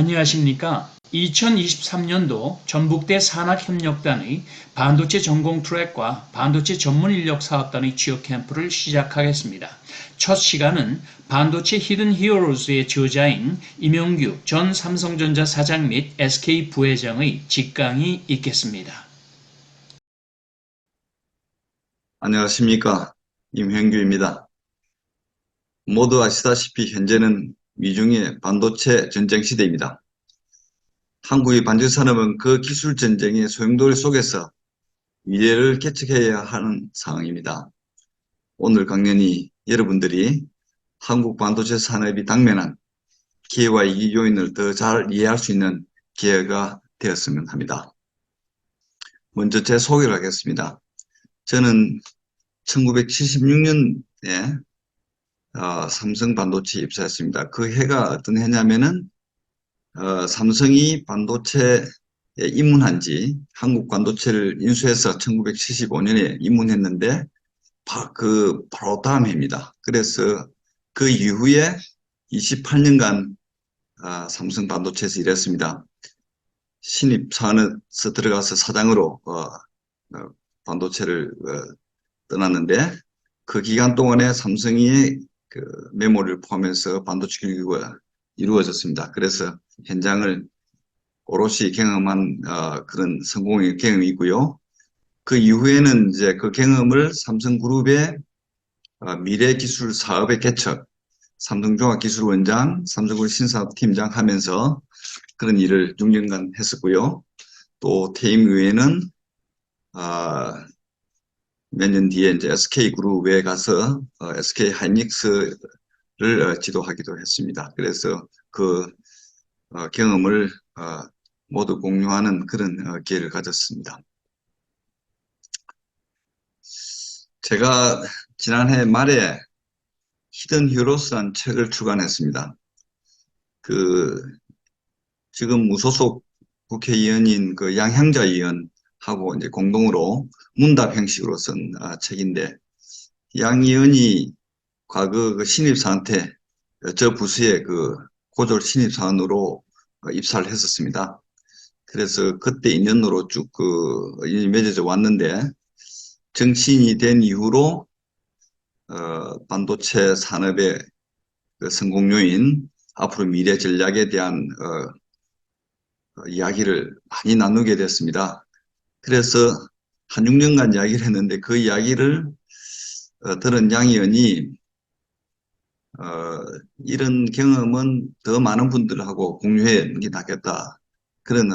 안녕하십니까. 2023년도 전북대 산학협력단의 반도체 전공 트랙과 반도체 전문 인력 사업단의 취업 캠프를 시작하겠습니다. 첫 시간은 반도체 히든 히어로즈의 저자인 임용규 전 삼성전자 사장 및 SK 부회장의 직강이 있겠습니다. 안녕하십니까. 임형규입니다. 모두 아시다시피 현재는 미중의 반도체 전쟁 시대입니다. 한국의 반도체 산업은 그 기술 전쟁의 소용돌이 속에서 미래를 개척해야 하는 상황입니다. 오늘 강연이 여러분들이 한국 반도체 산업이 당면한 기회와 위기 요인을 더 잘 이해할 수 있는 기회가 되었으면 합니다. 먼저 제 소개를 하겠습니다. 저는 1976년에 삼성 반도체에 입사했습니다. 그 해가 어떤 해냐면은 삼성이 반도체에 입문한 지 한국 반도체를 인수해서 1975년에 입문했는데 바로 다음 해입니다. 그래서 그 이후에 28년간 삼성 반도체에서 일했습니다. 신입사원에서 들어가서 사장으로 반도체를 떠났는데 그 기간 동안에 삼성이 그 메모리를 포함해서 반도체 교육이 이루어졌습니다. 그래서 현장을 오롯이 경험한 그런 성공의 경험이 있고요. 그 이후에는 이제 그 경험을 삼성그룹의 미래기술 사업의 개척, 삼성종합기술원장, 삼성그룹 신사업팀장 하면서 그런 일을 6년간 했었고요. 또 퇴임 후에는 몇 년 뒤에 이제 SK그룹에 가서 SK하이닉스를 지도하기도 했습니다. 그래서 그 경험을 모두 공유하는 그런 기회를 가졌습니다. 제가 지난해 말에 히든 히어로스라는 책을 출간했습니다. 지금 무소속 국회의원인 그 양향자 의원하고 이제 공동으로 문답 형식으로 쓴 책인데, 양 의원이 과거 그 신입사한테 저 부서의 그 고졸 신입사원으로 입사를 했었습니다. 그래서 그때 인연으로 쭉 인연이 맺어져 왔는데, 정치인이 된 이후로 반도체 산업의 그 성공 요인, 앞으로 미래 전략에 대한 이야기를 많이 나누게 됐습니다. 그래서 한 6년간 이야기를 했는데, 그 이야기를 들은 양 의원이 이런 경험은 더 많은 분들하고 공유해 게 낫겠다. 그런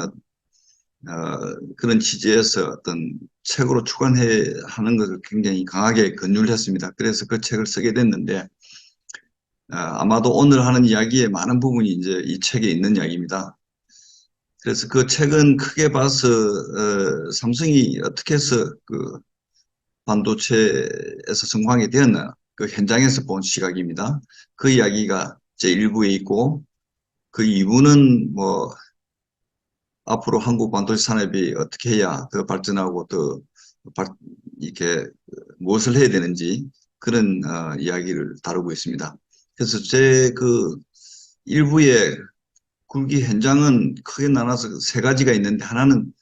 취지에서 어떤 책으로 출간해 하는 것을 굉장히 강하게 권유를 했습니다. 그래서 그 책을 쓰게 됐는데, 아마도 오늘 하는 이야기의 많은 부분이 이제 이 책에 있는 이야기입니다. 그래서 그 책은 크게 봐서 삼성이 어떻게 해서 그 반도체에서 성공하게 되었나, 그 현장에서 본 시각입니다. 그 이야기가 제1부에 있고, 그 2부는 뭐 앞으로 한국 반도체 산업이 어떻게 해야 더 발전하고 더 이렇게 무엇을 해야 되는지 그런 이야기를 다루고 있습니다. 그래서 제 그 1부의 굵기 현장은 크게 나눠서 세 가지가 있는데, 하나는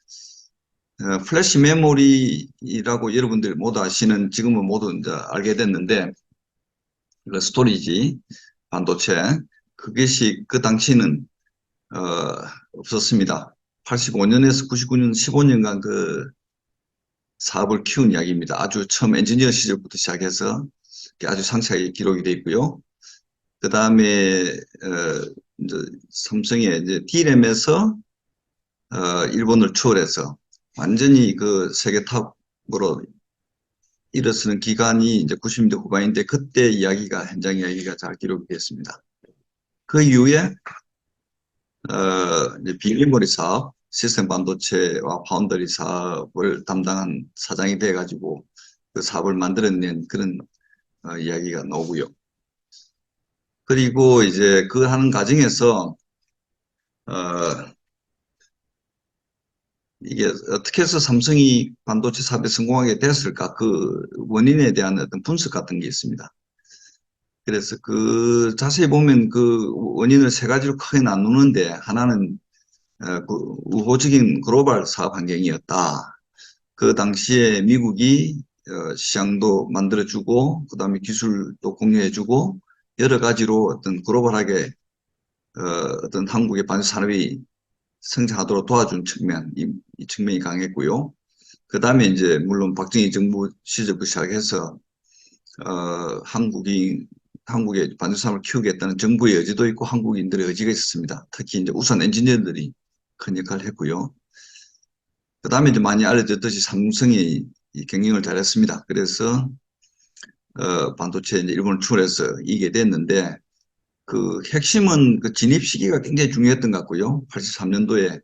플래시 메모리라고 여러분들 모두 아시는, 지금은 모두 이제 알게 됐는데, 그 스토리지 반도체, 그것이 그 당시는 어, 없었습니다. 85년에서 99년 15년간 그 사업을 키운 이야기입니다. 아주 처음 엔지니어 시절부터 시작해서 아주 상세하게 기록이 되어 있고요. 그 다음에 이제 삼성의 이제 D램에서 일본을 추월해서 완전히 그 세계 탑으로 일어서는 기간이 이제 90년대 후반인데, 그때 이야기가, 현장 이야기가 잘 기록이 됐습니다. 그 이후에 이제 비메모리 사업, 시스템 반도체와 파운더리 사업을 담당한 사장이 돼가지고 그 사업을 만들어낸 그런 이야기가 나오고요. 그리고 이제 그 하는 과정에서 이게 어떻게 해서 삼성이 반도체 사업에 성공하게 됐을까, 그 원인에 대한 어떤 분석 같은 게 있습니다. 그래서 그 자세히 보면 그 원인을 세 가지로 크게 나누는데 하나는 그 우호적인 글로벌 사업 환경이었다. 그 당시에 미국이 시장도 만들어주고 그다음에 기술도 공유해주고 여러 가지로 어떤 글로벌하게 어떤 한국의 반도체 산업이 성장하도록 도와준 측면, 이 측면이 강했고요. 그다음에 이제 물론 박정희 정부 시절부터 시작해서 한국의 반도체 산업을 키우겠다는 정부의 의지도 있고 한국인들의 의지가 있었습니다. 특히 이제 우선 엔지니어들이 큰 역할을 했고요. 그 다음에 이제 많이 알려졌듯이 삼성이 이 경영을 잘했습니다. 그래서 반도체 이제 일본을 출해서 이게 됐는데 그 핵심은 그 진입 시기가 굉장히 중요했던 것 같고요. 83년도에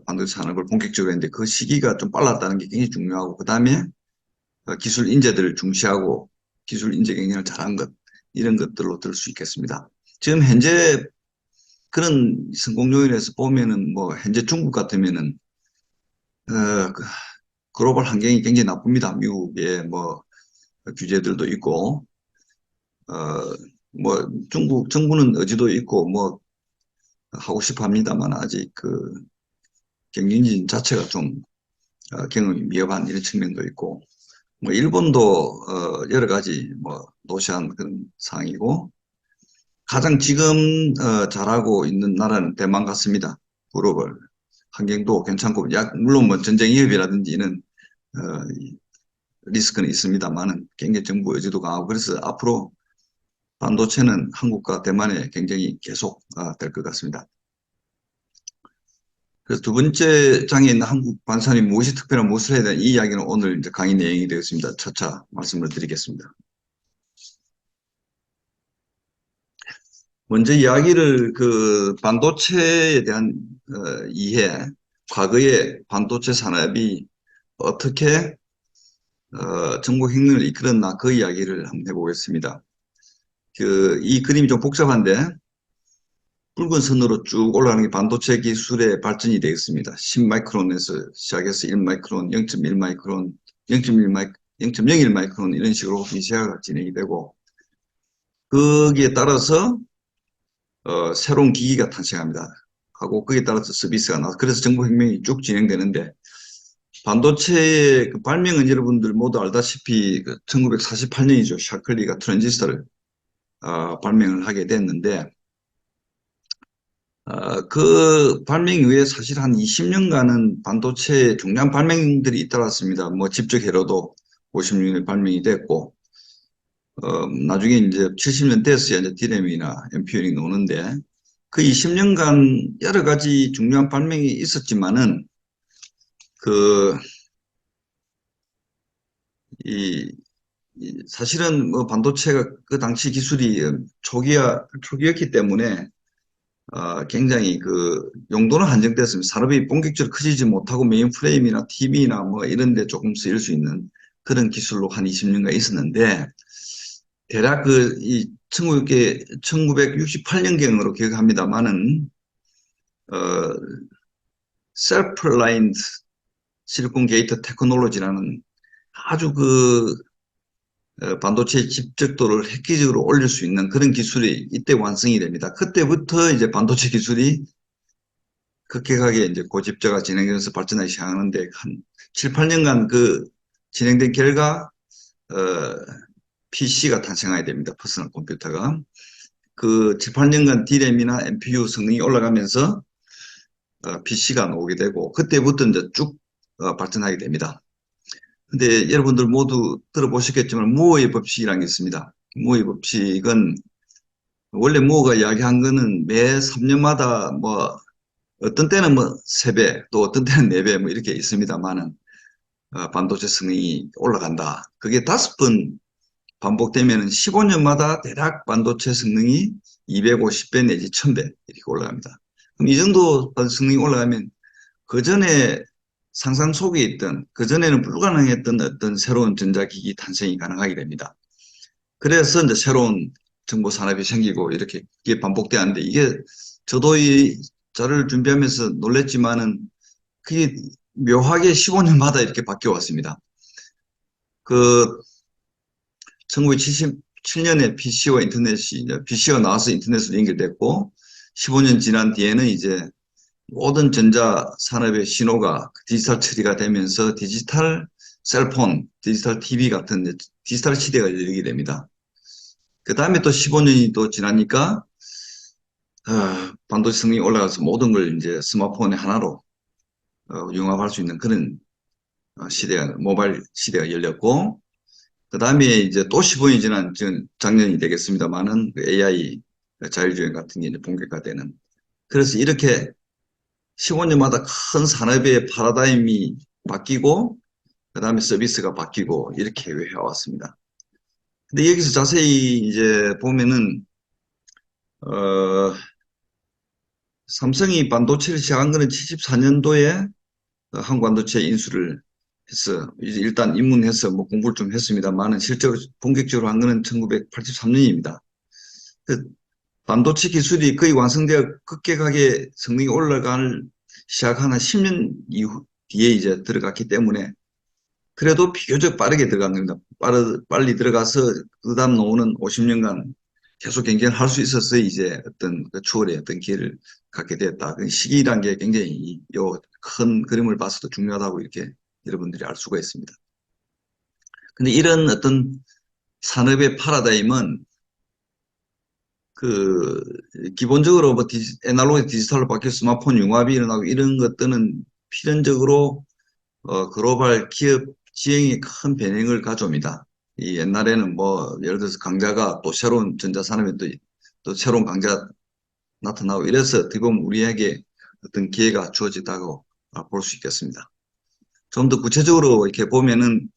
반도체 산업을 본격적으로 했는데 그 시기가 좀 빨랐다는 게 굉장히 중요하고 그 다음에 기술 인재들을 중시하고 기술 인재 경영을 잘한 것 이런 것들로 들 수 있겠습니다. 지금 현재 그런 성공 요인에서 보면은 뭐 현재 중국 같으면은 그 글로벌 환경이 굉장히 나쁩니다. 미국의 뭐 규제들도 있고 뭐 중국 정부는 의지도 있고 뭐 하고 싶어 합니다만 아직 그 경영진 자체가 좀 경험이 미흡한 이런 측면도 있고 뭐 일본도 여러 가지 뭐 노시한 그런 상황이고 가장 지금 잘하고 있는 나라는 대만 같습니다. 글로벌 환경도 괜찮고 물론 뭐 전쟁 위협이라든지는 리스크는 있습니다만은 굉장히 정부 의지도 강하고 그래서 앞으로 반도체는 한국과 대만의 경쟁이 계속 될 것 같습니다. 그래서 두 번째 장에 있는 한국 반도체산업이 무엇이 특별한 무엇을 해야 되는 이 이야기는 오늘 이제 강의 내용이 되겠습니다. 차차 말씀을 드리겠습니다. 먼저 이야기를 그 반도체에 대한 이해, 과거에 반도체 산업이 어떻게 전국 혁명을 이끌었나 그 이야기를 한번 해보겠습니다. 이 그림이 좀 복잡한데 붉은 선으로 쭉 올라가는 게 반도체 기술의 발전이 되겠습니다. 10마이크론에서 시작해서 1마이크론, 0.1마이크론, 0.01마이크론 이런 식으로 미세화가 진행이 되고 거기에 따라서 새로운 기기가 탄생합니다. 하고 거기에 따라서 서비스가 나와. 그래서 정보혁명이 쭉 진행되는데 반도체의 그 발명은 여러분들 모두 알다시피 1948년이죠. 샤클리가 트랜지스터를 발명을 하게 됐는데 그 발명 이후에 사실 한 20년간은 반도체 중요한 발명들이 잇따랐습니다. 뭐 집적 회로도 56년에 발명이 됐고 나중에 이제 70년 됐어야 이제 D램이나 MPU이 나오는데 그 20년간 여러 가지 중요한 발명이 있었지만은 그 이 사실은 뭐 반도체가 그 당시 기술이 초기였기 때문에 굉장히 그 용도는 한정됐습니다. 산업이 본격적으로 커지지 못하고 메인프레임이나 TV나 뭐 이런 데 조금 쓰일 수 있는 그런 기술로 한 20년간 있었는데 대략 이 1968년경으로 기억합니다만은 셀프-라인드 실리콘 게이트 테크놀로지라는 아주 반도체 집적도를 획기적으로 올릴 수 있는 그런 기술이 이때 완성이 됩니다. 그때부터 이제 반도체 기술이 급격하게 이제 고집자가 진행되면서 발전하기 시작하는데 한 7, 8년간 그 진행된 결과 PC가 탄생하게 됩니다. 퍼스널 컴퓨터가. 그 7, 8년간 D램이나 MPU 성능이 올라가면서 PC가 나오게 되고 그때부터 이제 쭉 발전하게 됩니다. 근데 여러분들 모두 들어보셨겠지만 무어의 법칙이라는 게 있습니다. 무어의 법칙은 원래 무어가 이야기한 거는 매 3년마다 뭐 어떤 때는 뭐 3배 또 어떤 때는 4배 뭐 이렇게 있습니다만은 반도체 성능이 올라간다. 그게 5번 반복되면 15년마다 대략 반도체 성능이 250배 내지 1000배 이렇게 올라갑니다. 그럼 이 정도 성능이 올라가면 그 전에 상상 속에 있던, 그전에는 불가능했던 어떤 새로운 전자기기 탄생이 가능하게 됩니다. 그래서 이제 새로운 정보 산업이 생기고 이렇게 이게 반복되는데 이게 저도 이 자료를 준비하면서 놀랬지만은 그게 묘하게 15년마다 이렇게 바뀌어 왔습니다. 그 2007년에 PC와 인터넷이, PC가 나와서 인터넷으로 연결됐고, 15년 지난 뒤에는 이제 모든 전자 산업의 신호가 디지털 처리가 되면서 디지털 셀폰, 디지털 TV 같은 디지털 시대가 열리게 됩니다. 그 다음에 또 15년이 또 지나니까 반도체 성능이 올라가서 모든 걸 이제 스마트폰의 하나로 융합할 수 있는 그런 시대가, 모바일 시대가 열렸고, 그 다음에 이제 또 15년이 지난 작년이 되겠습니다만은 그 AI 자율주행 같은 게 이제 본격화되는. 그래서 이렇게 15년마다 큰 산업의 파라다임이 바뀌고, 그 다음에 서비스가 바뀌고, 이렇게 해왔습니다. 근데 여기서 자세히 이제 보면은, 어, 삼성이 반도체를 시작한 거는 74년도에 한국 반도체 인수를 해서 이제 일단 입문해서 뭐 공부를 좀 했습니다만은 실제로 본격적으로 한 거는 1983년입니다. 그 반도체 기술이 거의 완성되어 급격하게 성능이 올라갈 시작한 한 10년 이후 뒤에 이제 들어갔기 때문에 그래도 비교적 빠르게 들어간 겁니다. 빨리 들어가서 그 다음 노후는 50년간 계속 경쟁을 할 수 있어서 이제 어떤 그 추월의 어떤 기회를 갖게 됐다. 그 시기란 게 굉장히 요 큰 그림을 봐서도 중요하다고 이렇게 여러분들이 알 수가 있습니다. 근데 이런 어떤 산업의 파라다임은 그 기본적으로 뭐 애날로그 디지털로 바뀌어 스마트폰 융합이 일어나고 이런 것들은 필연적으로 글로벌 기업 지형이 큰 변형을 가져옵니다. 이 옛날에는 뭐 예를 들어서 강자가 또 새로운 전자산업에 또 새로운 강자 나타나고 이래서 어떻게 보면 우리에게 어떤 기회가 주어지다고 볼 수 있겠습니다. 좀 더 구체적으로 이렇게 보면은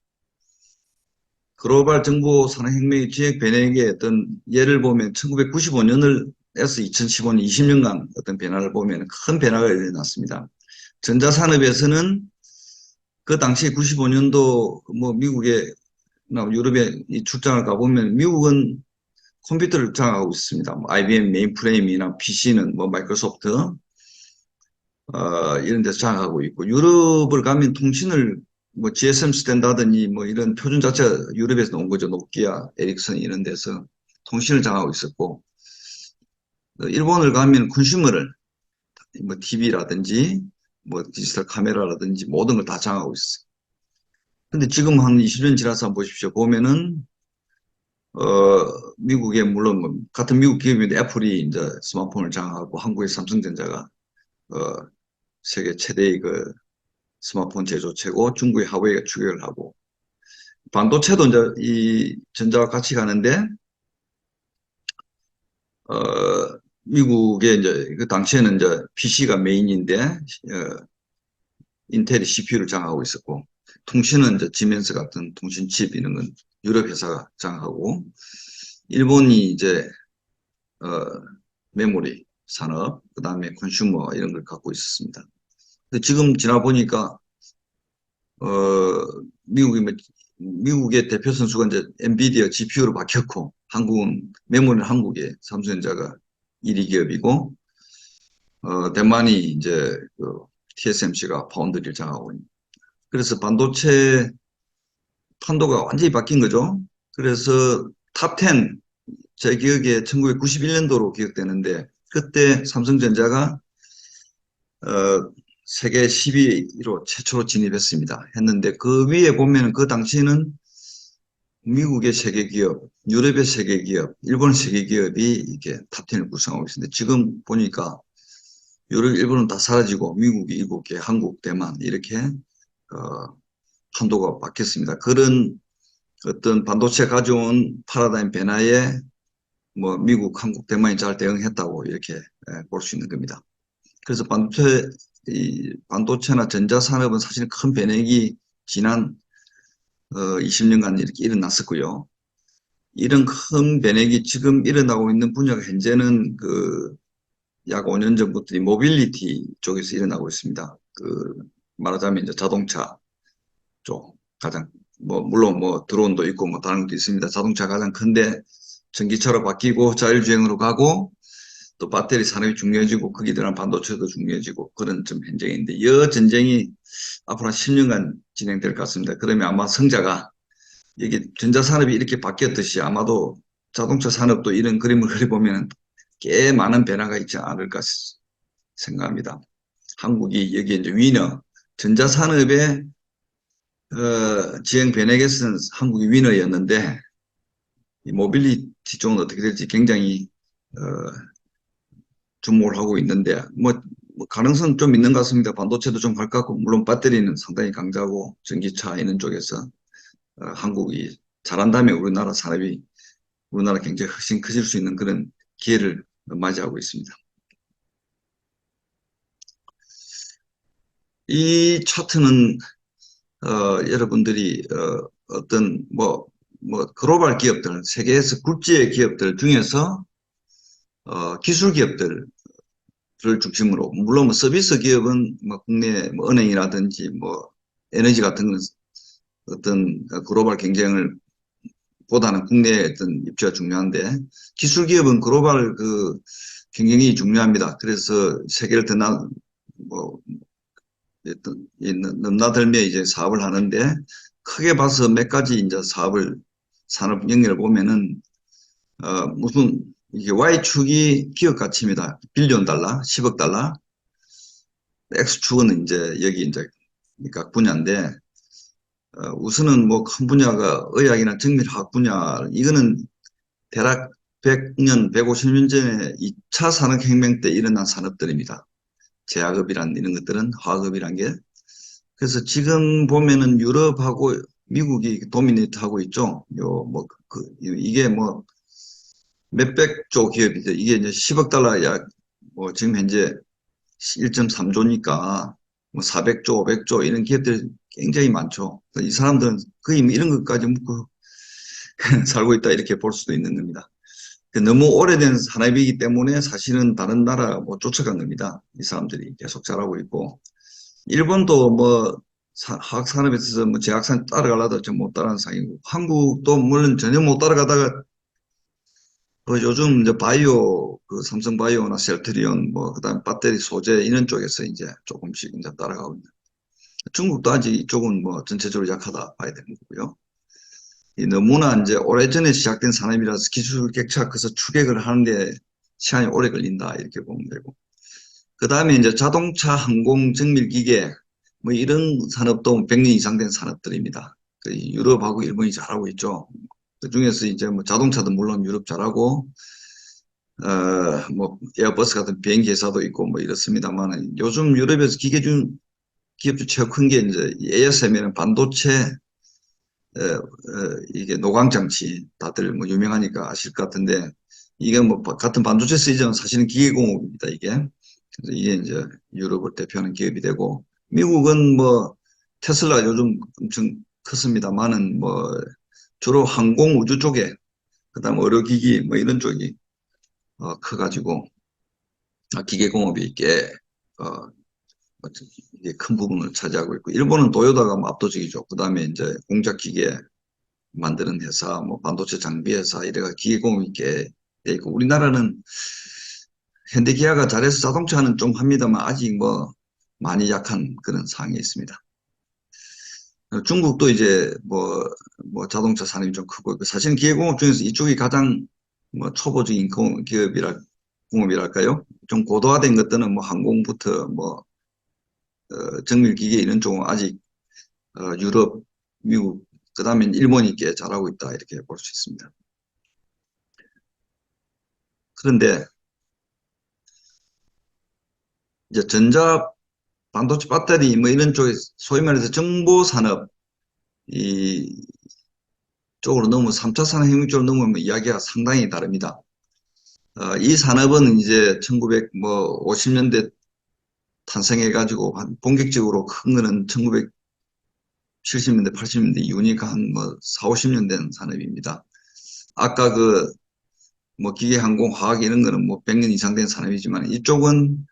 글로벌 정보 산업혁명의 지역 변혁의 어떤 예를 보면 1995년을 에서 2015년 20년간 어떤 변화를 보면 큰 변화가 일어났습니다. 전자산업에서는 그 당시 95년도 뭐 미국에 유럽에 출장을 가보면 미국은 컴퓨터를 장악하고 있습니다. 뭐 IBM 메인프레임이나 PC는 뭐 마이크로소프트 이런 데서 장악하고 있고 유럽을 가면 통신을 뭐 GSM 스탠다드니 뭐 이런 표준 자체가 유럽에서 나온 거죠. 노키아, 에릭슨 이런 데서 통신을 장악하고 있었고 일본을 가면 컨슈머를 뭐 TV라든지 뭐 디지털 카메라라든지 모든 걸 다 장악하고 있어요. 근데 지금 한 20년 지나서 한번 보십시오. 보면은 미국에 물론 뭐 같은 미국 기업인데 애플이 이제 스마트폰을 장악하고 한국의 삼성전자가 어, 세계 최대의 그 스마트폰 제조체고 중국의 하웨이가 추격을 하고 반도체도 이제 이 전자와 같이 가는데 미국의 이제 그 당시에는 이제 PC가 메인인데 인텔이 CPU를 장악하고 있었고 통신은 이제 지멘스 같은 통신칩 이런 건 유럽 회사가 장악하고 일본이 이제 어, 메모리 산업 그다음에 컨슈머 이런 걸 갖고 있었습니다. 근데 지금 지나 보니까 어, 미국이 미국의 대표 선수가 이제 엔비디아 GPU로 바뀌었고 한국은 메모리는 한국의 삼성전자가 1위 기업이고 대만이 이제 그 TSMC가 파운드리를 장악하고 있는. 그래서 반도체 판도가 완전히 바뀐 거죠. 그래서 탑 10, 제 기억에 1991년도로 기억되는데 그때 삼성전자가 세계 10위로 최초로 진입했습니다. 했는데 그 위에 보면 그 당시에는 미국의 세계 기업, 유럽의 세계 기업, 일본 세계 기업이 이렇게 탑10을 구성하고 있습니다. 지금 보니까 유럽, 일본은 다 사라지고 미국이 7개, 한국, 대만 이렇게 판도가 바뀌었습니다. 그런 어떤 반도체 가져온 파라다임 변화에 뭐 미국, 한국, 대만이 잘 대응했다고 이렇게 볼 수 있는 겁니다. 그래서 반도체나 전자산업은 사실 큰 변혁이 지난 20년간 이렇게 일어났었고요. 이런 큰 변혁이 지금 일어나고 있는 분야가 현재는 그 약 5년 전부터 이 모빌리티 쪽에서 일어나고 있습니다. 그 말하자면 이제 자동차 쪽 가장 뭐 물론 뭐 드론도 있고 뭐 다른 것도 있습니다. 자동차 가장 큰데 전기차로 바뀌고 자율주행으로 가고 또 배터리 산업이 중요해지고 거기에 대한 반도체도 중요해지고 그런 좀 현장인데 이 전쟁이 앞으로 한 10년간 진행될 것 같습니다. 그러면 아마 성자가 이게 전자산업이 이렇게 바뀌었듯이 아마도 자동차 산업도 이런 그림을 그려보면 꽤 많은 변화가 있지 않을까 생각합니다. 한국이 여기 이제 위너, 전자산업의 지형 변혁에서는 한국이 위너였는데, 이 모빌리티 쪽은 어떻게 될지 굉장히 어, 주목을 하고 있는데, 뭐 가능성 좀 있는 것 같습니다. 반도체도 좀 갈 것 같고, 물론 배터리는 상당히 강자고, 전기차 이런 쪽에서 한국이 잘한다면 우리나라 경제가 훨씬 커질 수 있는 그런 기회를 맞이하고 있습니다. 이 차트는 여러분들이 어떤 글로벌 기업들, 세계에서 굴지의 기업들 중에서 기술 기업들을 중심으로, 물론 뭐 서비스 기업은 뭐 국내 뭐 은행이라든지 뭐 에너지 같은 어떤 글로벌 경쟁을 보다는 국내의 어떤 입지가 중요한데, 기술 기업은 글로벌 그 경쟁이 중요합니다. 그래서 세계를 뭐 넘나들며 이제 사업을 하는데, 크게 봐서 몇 가지 이제 산업 영역을 보면은 무슨 이게 Y축이 기업 가치입니다. 빌리언 달러, 10억 달러. X축은 이제 여기 이제 각 분야인데, 우선은 뭐 큰 분야가 의학이나 정밀화학 분야, 이거는 대략 100년, 150년 전에 2차 산업혁명 때 일어난 산업들입니다. 제약업이란 이런 것들은 화학업이란 게. 그래서 지금 보면은 유럽하고 미국이 도미네이트 하고 있죠. 이게 뭐 몇백 조 기업이죠. 이게 이제 10억 달러 약, 뭐 지금 현재 1.3조니까 뭐 400조, 500조 이런 기업들이 굉장히 많죠. 이 사람들은 거의 뭐 이런 것까지 묻고 살고 있다 이렇게 볼 수도 있는 겁니다. 너무 오래된 산업이기 때문에 사실은 다른 나라 못 쫓아간 겁니다. 이 사람들이 계속 잘하고 있고. 일본도 뭐 화학 산업에 있어서 뭐 제약산 따라가려다 좀 못 따라가는 상황이고, 한국도 물론 전혀 못 따라가다가 요즘 이제 바이오, 그 삼성 바이오나 셀트리온, 뭐 그다음 배터리 소재 이런 쪽에서 이제 조금씩 이제 따라가고 있는. 중국도 아직 이쪽은 뭐 전체적으로 약하다 봐야 되는 거고요. 너무나 이제 오래전에 시작된 산업이라서 기술 격차가 커서 추격을 하는데 시간이 오래 걸린다 이렇게 보면 되고. 그 다음에 이제 자동차, 항공, 정밀기계 뭐 이런 산업도 100년 이상 된 산업들입니다. 유럽하고 일본이 잘하고 있죠. 그 중에서 이제 뭐 자동차도 물론 유럽 잘하고, 뭐 에어버스 같은 비행기 회사도 있고 뭐 이렇습니다만, 요즘 유럽에서 기업 중 최고 큰 게 이제 ASM이라는 반도체, 이게 노광장치 다들 뭐 유명하니까 아실 것 같은데, 이게 뭐 같은 반도체 쓰이지만 사실은 기계공업입니다, 이게. 그래서 이게 이제 유럽을 대표하는 기업이 되고, 미국은 뭐 테슬라 요즘 엄청 컸습니다만은 뭐 주로 항공 우주 쪽에, 그다음 의료기기 뭐 이런 쪽이 커가지고 기계공업이 꽤 어, 이게 큰 부분을 차지하고 있고, 일본은 도요타가 뭐 압도적이죠. 그다음에 이제 공작기계 만드는 회사, 뭐 반도체 장비 회사 이래가 기계공업이 꽤 돼 있고, 우리나라는 현대기아가 잘해서 자동차는 좀 합니다만 아직 뭐 많이 약한 그런 상황에 있습니다. 중국도 이제 뭐 자동차 산업이 좀 크고, 사실은 기계공업 중에서 이쪽이 가장 뭐 초보적인 공업이랄까요? 좀 고도화된 것들은 뭐 항공부터 뭐 정밀기계 이런 쪽은 아직 유럽, 미국, 그다음에 일본이 꽤 잘하고 있다 이렇게 볼 수 있습니다. 그런데 이제 반도체 배터리 뭐 이런 쪽에 소위 말해서 정보 산업 이 쪽으로 넘어 3차 산업혁명 쪽으로 넘으면 이야기가 상당히 다릅니다. 이 산업은 이제 1950년대 탄생해가지고 본격적으로 큰 거는 1970년대, 80년대 이후니까 한 뭐 4, 50년 된 산업입니다. 아까 뭐 기계, 항공, 화학 이런 거는 뭐 100년 이상 된 산업이지만, 이쪽은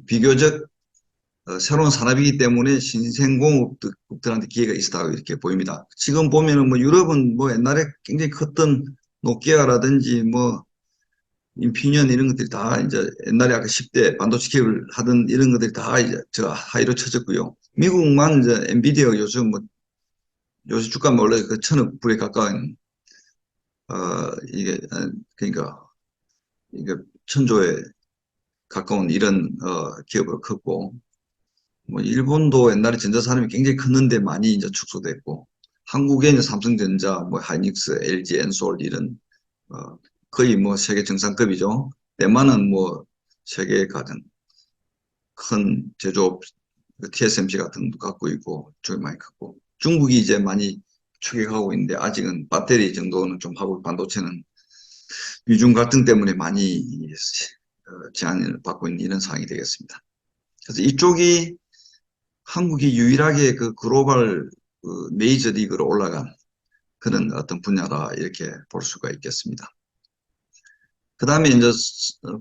비교적 새로운 산업이기 때문에 신생공업들한테 기회가 있었다고 이렇게 보입니다. 지금 보면은 뭐 유럽은 뭐 옛날에 굉장히 컸던 노키아라든지 뭐 인피니언 이런 것들이 다 이제 옛날에 아까 10대 반도체 기업을 하던 이런 것들이 다 이제 저 하이로 쳐졌고요. 미국만 이제 엔비디아 요즘 주가 원래 그 1,000억 불에 가까운 그러니까, 이게 천조에 가까운 이런, 기업으로 컸고, 뭐, 일본도 옛날에 전자산업이 굉장히 컸는데 많이 이제 축소됐고, 한국에 이제 삼성전자, 뭐, 하이닉스, LG, 엔솔 이런, 어, 거의 뭐 세계 정상급이죠. 대만은 뭐, 세계 가장 큰 제조업, TSMC 같은 것도 갖고 있고, 쪽이 많이 컸고, 중국이 이제 많이 추격하고 있는데, 아직은 배터리 정도는 좀 하고, 반도체는 미중 갈등 때문에 많이 제한을 받고 있는 이런 상황이 되겠습니다. 그래서 이쪽이 한국이 유일하게 그 글로벌 메이저 리그로 올라간 그런 어떤 분야다 이렇게 볼 수가 있겠습니다. 그 다음에 이제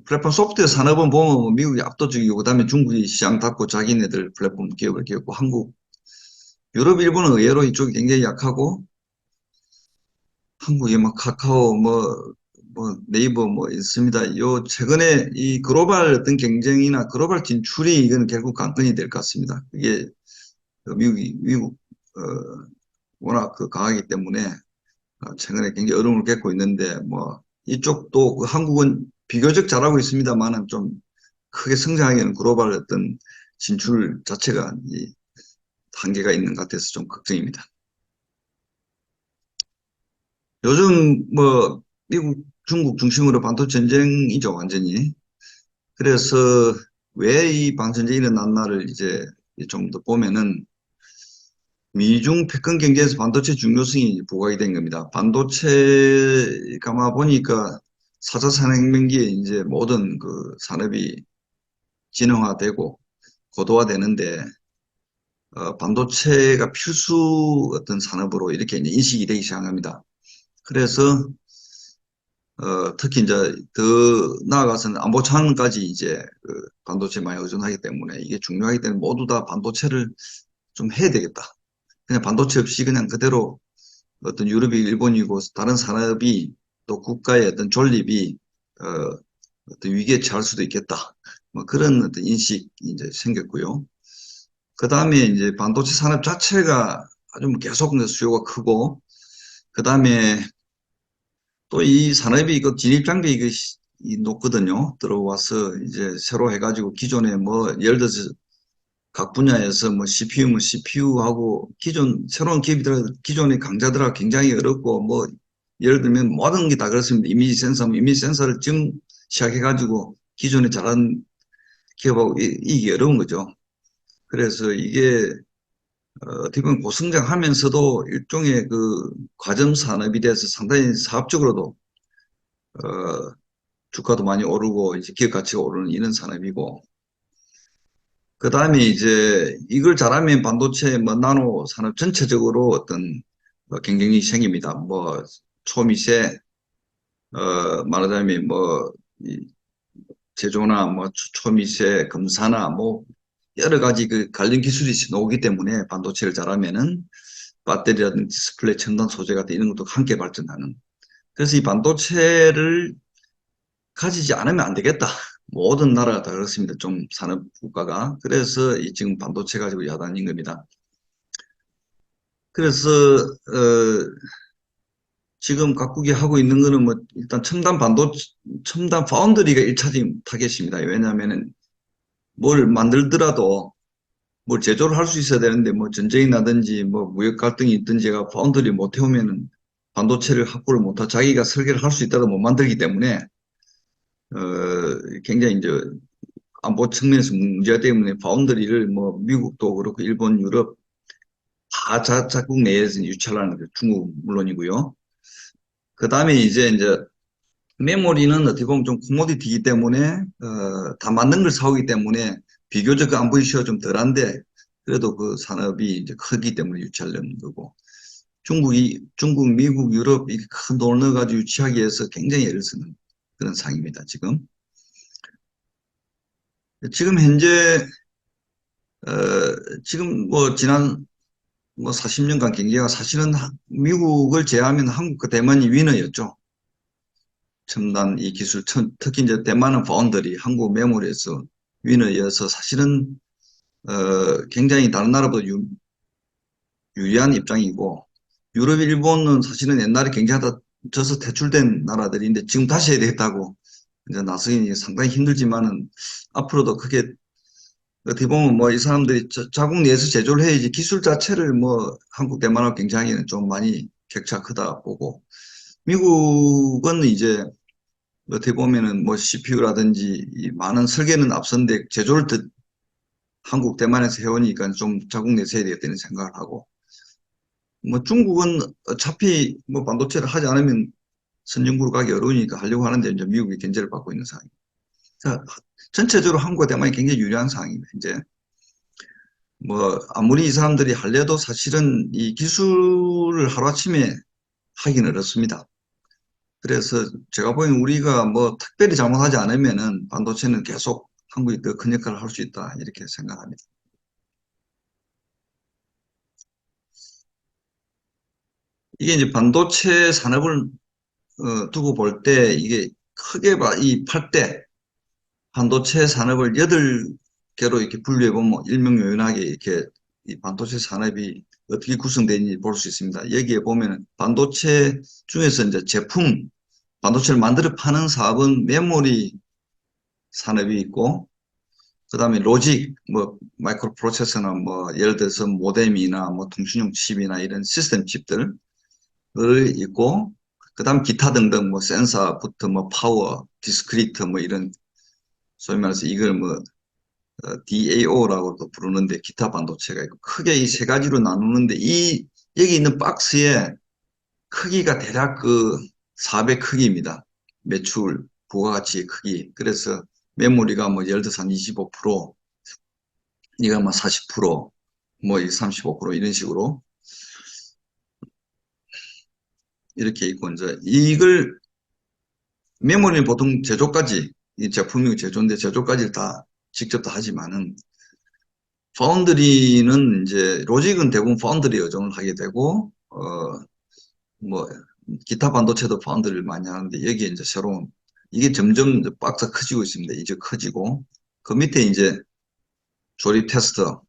플랫폼 소프트웨어 산업은 보면 뭐 미국이 압도적이고 그 다음에 중국이 시장 닫고 자기네들 플랫폼 기업을 키웠고 한국, 유럽, 일본은 의외로 이쪽이 굉장히 약하고 한국이 뭐 카카오 뭐 네이버 뭐 있습니다. 요 최근에 이 글로벌 어떤 경쟁이나 글로벌 진출이 이건 결국 관건이 될 것 같습니다. 이게 미국 워낙 그 강하기 때문에 최근에 굉장히 어려움을 겪고 있는데 뭐 이쪽도 그 한국은 비교적 잘하고 있습니다만은 좀 크게 성장하기에는 글로벌 어떤 진출 자체가 이 한계가 있는 것 같아서 좀 걱정입니다. 요즘 뭐 미국, 중국 중심으로 반도체 전쟁이죠, 완전히. 그래서 왜 이 반도체 일어났나를 이제 좀 더 보면은 미중 패권 경쟁에서 반도체 중요성이 부각이 된 겁니다. 반도체 가만 보니까 4차 산업혁명기에 이제 모든 그 산업이 진흥화되고 고도화되는데 반도체가 필수 어떤 산업으로 이렇게 이제 인식이 되기 시작합니다. 그래서 특히 이제 더 나아가서는 안보 차원까지 이제 그 반도체 많이 의존하기 때문에 이게 중요하기 때문에 모두 다 반도체를 좀 해야 되겠다. 그냥 반도체 없이 그냥 그대로 어떤 유럽이 일본이고 다른 산업이 또 국가의 어떤 존립이 어, 어떤 위기에 처할 수도 있겠다. 뭐 그런 어떤 인식이 이제 생겼고요. 그 다음에 이제 반도체 산업 자체가 아주 뭐 계속 이제 수요가 크고, 그 다음에 또 이 산업이 그 진입 장벽이 이 높거든요. 들어와서 이제 새로 해가지고 기존에 뭐 예를 들어서 각 분야에서 뭐 CPU면 CPU하고 기존 새로운 기업이 들어 기존의 강자들하고 굉장히 어렵고 뭐 예를 들면 모든 게 다 그렇습니다. 이미지 센서면 이미지 센서를 지금 시작해가지고 기존에 잘하는 기업하고 이기 어려운 거죠. 그래서 이게 어떻게 보면 고성장하면서도 일종의 그 과점 산업이 돼서 상당히 사업적으로도 어, 주가도 많이 오르고 이제 기업 가치가 오르는 이런 산업이고 그 다음에 이제 이걸 잘하면 반도체 뭐 나노 산업 전체적으로 어떤 경쟁력이 생깁니다. 뭐 초미세 말하자면 뭐이 제조나 뭐 초미세 검사나 뭐 여러 가지 그 관련 기술이 나오기 때문에 반도체를 잘하면은 배터리라든지 디스플레이 첨단 소재 같은 이런 것도 함께 발전하는. 그래서 이 반도체를 가지지 않으면 안 되겠다. 모든 나라가 다 그렇습니다. 좀 산업 국가가. 그래서 이 지금 반도체 가지고 야단인 겁니다. 그래서 지금 각국이 하고 있는 거는 뭐 일단 첨단 파운드리가 1차적인 타겟입니다. 왜냐하면은 뭘 만들더라도 뭘 제조를 할 수 있어야 되는데 뭐 전쟁이 나든지 뭐 무역 갈등이 있든지가 파운드리 못 해오면은 반도체를 확보를 못하 자기가 설계를 할 수 있다도 못 만들기 때문에 굉장히 이제 안보 측면에서 문제가 때문에 파운드리를 뭐 미국도 그렇고 일본, 유럽 다 자국 내에서 유찰하는 거죠. 중국 물론이고요. 그 다음에 이제 메모리는 어떻게 보면 좀 코모디티이기 때문에 다 맞는 걸 사오기 때문에 비교적 그 안보 이슈가 좀 덜한데 그래도 그 산업이 이제 크기 때문에 유치하려는 거고 중국, 미국, 유럽 이렇게 큰 돈을 넣어가지고 유치하기 위해서 굉장히 애를 쓰는 그런 상황입니다. 지금 현재 지금 뭐 지난 뭐 40년간 경제가 사실은 미국을 제외하면 한국과 대만이 위너였죠. 첨단 이 기술, 특히 이제 대만은 파운드리, 한국 메모리에서 위너여서 사실은 굉장히 다른 나라보다 유리한 입장이고 유럽, 일본은 사실은 옛날에 경쟁하다 져서 퇴출된 나라들인데 지금 다시 해야 되겠다고 이제 나서기 상당히 힘들지만은 앞으로도 그게 어떻게 보면 뭐 이 사람들이 자국 내에서 제조를 해야지 기술 자체를 뭐 한국 대만하고 경쟁하기는 좀 많이 격차 크다 보고 미국은 이제 어떻게 보면은 뭐 CPU라든지 이 많은 설계는 앞선데 제조를 더 한국 대만에서 해오니까 좀 자국 내에서 해야 되겠다는 생각을 하고 뭐 중국은 어차피 뭐 반도체를 하지 않으면 선진국으로 가기 어려우니까 하려고 하는데 이제 미국이 견제를 받고 있는 상황입니다. 자, 전체적으로 한국과 대만이 굉장히 유리한 상황입니다. 이제 뭐 아무리 이 사람들이 하려도 사실은 이 기술을 하루아침에 하기는 어렵습니다. 그래서 제가 보기엔 우리가 뭐 특별히 잘못하지 않으면은 반도체는 계속 한국이 더 큰 역할을 할 수 있다 이렇게 생각합니다. 이게 이제 반도체 산업을 두고 볼 때 이게 크게 이 8대 반도체 산업을 8개로 이렇게 분류해 보면 일명요연하게 이렇게 이 반도체 산업이 어떻게 구성되는지 볼 수 있습니다. 여기에 보면 반도체 중에서 이제 제품, 반도체를 만들어 파는 사업은 메모리 산업이 있고, 그 다음에 로직, 뭐, 마이크로 프로세서나 뭐, 예를 들어서 모뎀이나 뭐, 통신용 칩이나 이런 시스템 칩들, 있고, 그 다음 기타 등등 뭐, 센서부터 뭐, 파워, 디스크리트 뭐, 이런, 소위 말해서 이걸 뭐, DAO라고도 부르는데 기타 반도체가 있고 크게 이 세 가지로 나누는데 이 여기 있는 박스의 크기가 대략 그 4배 크기입니다. 매출 부가가치의 크기. 그래서 메모리가 뭐 예를 들어서 한 25%, 이가 뭐 40%, 뭐 35% 이런 식으로 이렇게 있고 이제 이걸 메모리는 보통 제조까지 이 제품이 제조인데 제조까지 다 직접 다 하지만은 파운드리는 이제 로직은 대부분 파운드리 여정을 하게 되고 뭐 기타 반도체도 파운드리를 많이 하는데 여기에 이제 새로운 이게 점점 이제 박스가 커지고 있습니다. 이제 커지고 그 밑에 이제 조립 테스터가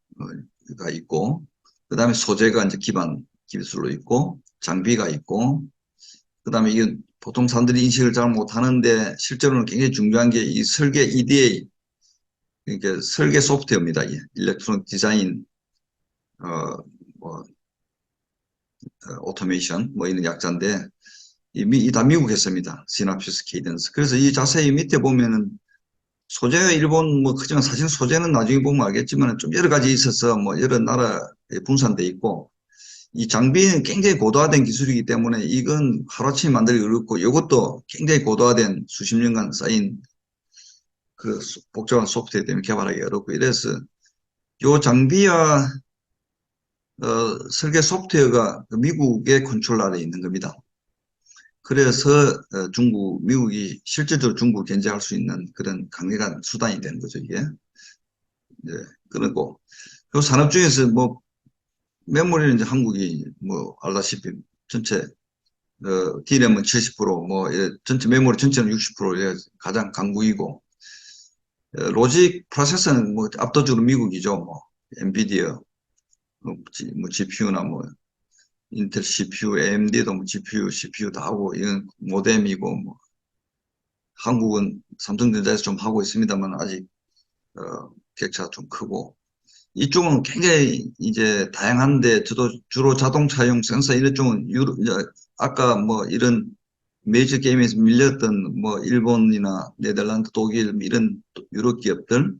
있고 그다음에 소재가 이제 기반 기술로 있고 장비가 있고 그다음에 이게 보통 사람들이 인식을 잘 못하는데 실제로는 굉장히 중요한 게 이 설계 EDA 그러니까 설계 소프트웨어입니다. 일렉트로닉 디자인 뭐 오토메이션 뭐 이런 약자인데 다 미국 회사입니다. 시납시스 케이던스. 그래서 이 자세히 밑에 보면은 소재가 일본 뭐 크지만 사실 소재는 나중에 보면 알겠지만 좀 여러 가지 있어서 뭐 여러 나라에 분산돼 있고 이 장비는 굉장히 고도화된 기술이기 때문에 이건 하루아침에 만들기 어렵고 이것도 굉장히 고도화된 수십 년간 쌓인 그 복잡한 소프트웨어 때문에 개발하기 어렵고 이래서 이 장비와 설계 소프트웨어가 미국의 컨트롤 아래에 있는 겁니다. 그래서 미국이 실질적으로 중국을 견제할 수 있는 그런 강력한 수단이 되는 거죠, 이게. 네, 그리고 그 산업 중에서 뭐 메모리는 이제 한국이 뭐 알다시피 전체 D램은 70%, 전체 메모리 전체는 60%의 가장 강국이고 로직 프로세서는 뭐 압도적으로 미국이죠, 뭐 엔비디아, 뭐 GPU나 뭐 인텔 CPU, AMD도 뭐 GPU, CPU 다 하고 이건 모뎀이고 뭐 한국은 삼성전자에서 좀 하고 있습니다만 아직 격차가 좀 크고 이쪽은 굉장히 이제 다양한데 저도 주로 자동차용 센서 이런 쪽은 아까 뭐 이런 메이저 게임에서 밀렸던 뭐 일본이나 네덜란드, 독일 이런 유럽 기업들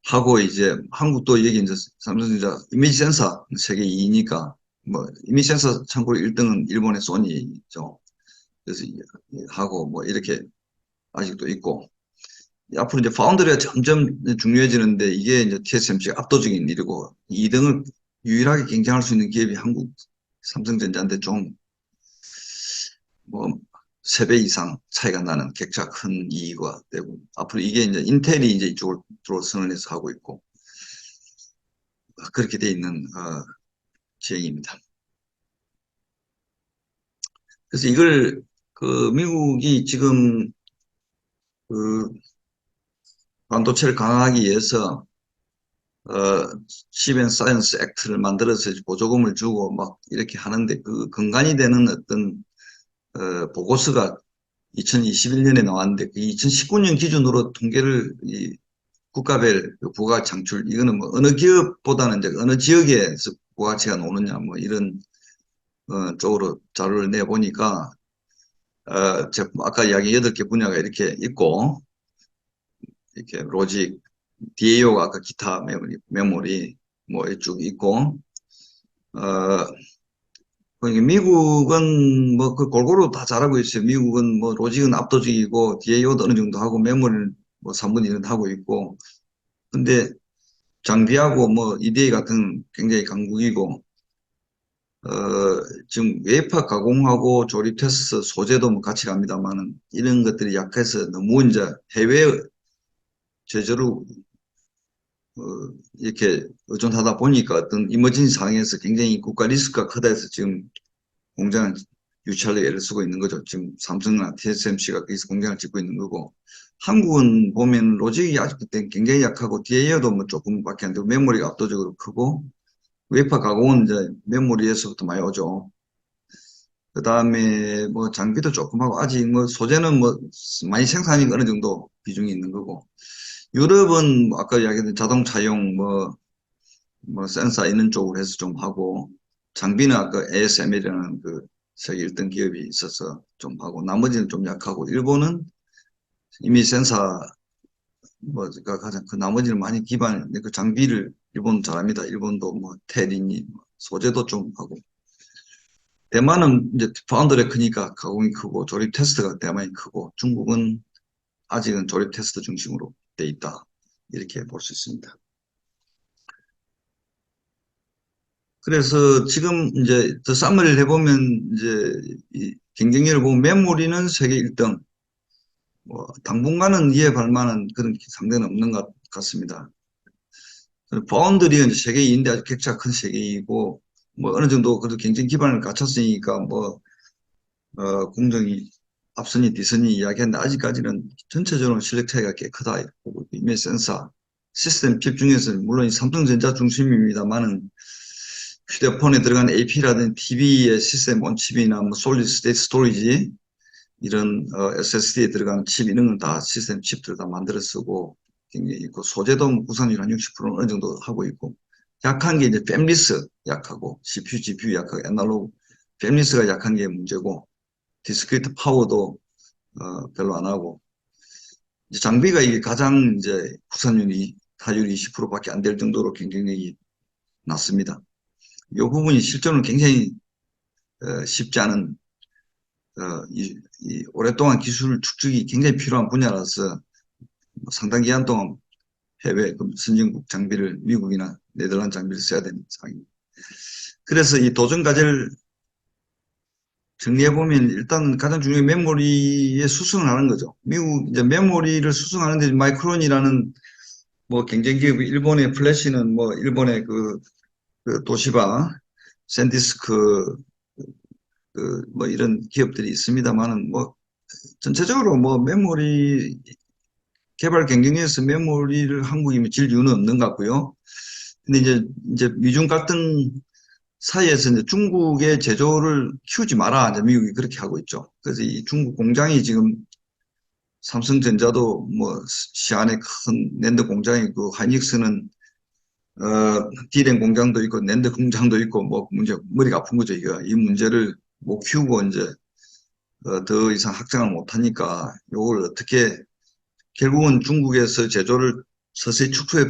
하고 이제 한국도 여기 이제 삼성전자 이미지 센서 세계 2위니까 뭐 이미지 센서 참고로 1등은 일본의 소니죠. 그래서 하고 뭐 이렇게 아직도 있고 앞으로 이제 파운드리가 점점 중요해지는데 이게 이제 TSMC가 압도적인 일이고 2등을 유일하게 경쟁할 수 있는 기업이 한국 삼성전자인데 좀 뭐 3배 이상 차이가 나는 격차 큰 이익과 되고 앞으로 이게 이제 인텔이 이제 이쪽으로 들어선을 해서 하고 있고 그렇게 돼 있는 지형입니다. 그래서 이걸 그 미국이 지금 그 반도체를 강화하기 위해서 어, 칩앤사이언스 액트를 만들어서 보조금을 주고 막 이렇게 하는데 그 근간이 되는 어떤 보고서가 2021년에 나왔는데, 그 2019년 기준으로 통계를 국가별 그 부가 창출, 이거는 뭐 어느 기업보다는 이제 어느 지역에서 부가가치가 나오느냐, 뭐 이런 쪽으로 자료를 내보니까, 제가 아까 이야기 8개 분야가 이렇게 있고, 이렇게 로직, DAO가 아까 기타 메모리 뭐 쭉 있고, 어, 그러니까 미국은 뭐 그 골고루 다 잘하고 있어요. 미국은 뭐 로직은 압도적이고, DAO도 어느 정도 하고, 메모리는 뭐 3분의 1은 하고 있고, 근데 장비하고 뭐 EDA 같은 굉장히 강국이고, 지금 웨이퍼 가공하고 조립 테스트 소재도 뭐 같이 갑니다만은 이런 것들이 약해서 너무 이제 해외 제조로 어, 이렇게 의존하다 보니까 어떤 이머진시 상황에서 굉장히 국가 리스크가 크다 해서 지금 공장을 유치하려고 애를 쓰고 있는 거죠. 지금 삼성이나 TSMC가 거기서 공장을 짓고 있는 거고, 한국은 보면 로직이 아직도 굉장히 약하고 DA어도 뭐 조금밖에 안 되고 메모리가 압도적으로 크고, 웨이퍼 가공은 이제 메모리에서부터 많이 오죠. 그 다음에 뭐 장비도 조금 하고, 아직 뭐 소재는 뭐 많이 생산이 어느 정도 비중이 있는 거고, 유럽은 뭐 아까 이야기했던 자동차용 뭐 센서 있는 쪽으로 해서 좀 하고, 장비는 아까 ASML이라는 그 세계 1등 기업이 있어서 좀 하고, 나머지는 좀 약하고, 일본은 이미 센서 뭐가 가장 그 나머지는 많이 기반, 그 장비를 일본 잘합니다. 일본도 뭐 테리니 뭐 소재도 좀 하고, 대만은 이제 파운드리 크니까 가공이 크고 조립 테스트가 대만이 크고, 중국은 아직은 조립 테스트 중심으로 돼 있다, 이렇게 볼 수 있습니다. 그래서 지금 이제 더 썸머리를 해보면 이제 이 경쟁률을 보면 메모리는 세계 1등, 뭐 당분간은 이해할 만한 그런 상대는 없는 것 같습니다. 파운드리가 이제 세계 2인데 아주 격차가 큰 세계 2이고, 뭐 어느 정도 그래도 경쟁 기반을 갖췄으니까 뭐 공정이 앞선이 뒤선이 이야기했는데, 아직까지는 전체적으로 실력 차이가 꽤 크다 보고, 이메지 센서 시스템 칩 중에서는 물론 삼성전자 중심입니다만은 휴대폰에 들어간 AP라든지 TV의 시스템 온 칩이나 뭐 솔리드 스테이트 스토리지, 이런 SSD에 들어가는 칩, 이런 건 다 시스템 칩들 다 만들어 쓰고 굉장히 있고, 소재도 뭐 구성률 한 60%는 어느 정도 하고 있고, 약한 게 이제 팹리스 약하고, CPU, GPU 약하고, 애날로그 팹리스가 약한 게 문제고, 디스크리트 파워도 별로 안 하고, 이제 장비가 이게 가장 이제 국산율이 타율이 20%밖에 안 될 정도로 경쟁력이 낮습니다. 이 부분이 실제로는 굉장히 쉽지 않은, 이 오랫동안 기술 축적이 굉장히 필요한 분야라서 뭐 상당 기간 동안 해외 선진국 장비를, 미국이나 네덜란드 장비를 써야 되는 상황입니다. 그래서 이 도전 과제를 정리해보면, 일단 가장 중요한 메모리에 수승을 하는 거죠. 미국 이제 메모리를 수승하는데 마이크론이라는 뭐 경쟁 기업이, 일본의 플래시는 뭐 일본의 그 도시바, 샌디스크, 뭐 이런 기업들이 있습니다만은, 뭐 전체적으로 뭐 메모리 개발 경쟁에서 메모리를 한국이 질 이유는 없는 것 같고요. 근데 이제 미중 갈등 사이에서 이제 중국의 제조를 키우지 마라, 이제 미국이 그렇게 하고 있죠. 그래서 이 중국 공장이 지금 삼성전자도 뭐 시안에 큰 낸드 공장이 있고, 하이닉스는 D램 공장도 있고 낸드 공장도 있고, 뭐 문제, 머리가 아픈 거죠. 이거 이 문제를 못 키우고 이제 더 이상 확장을 못 하니까 이걸 어떻게, 결국은 중국에서 제조를 서서히 축소해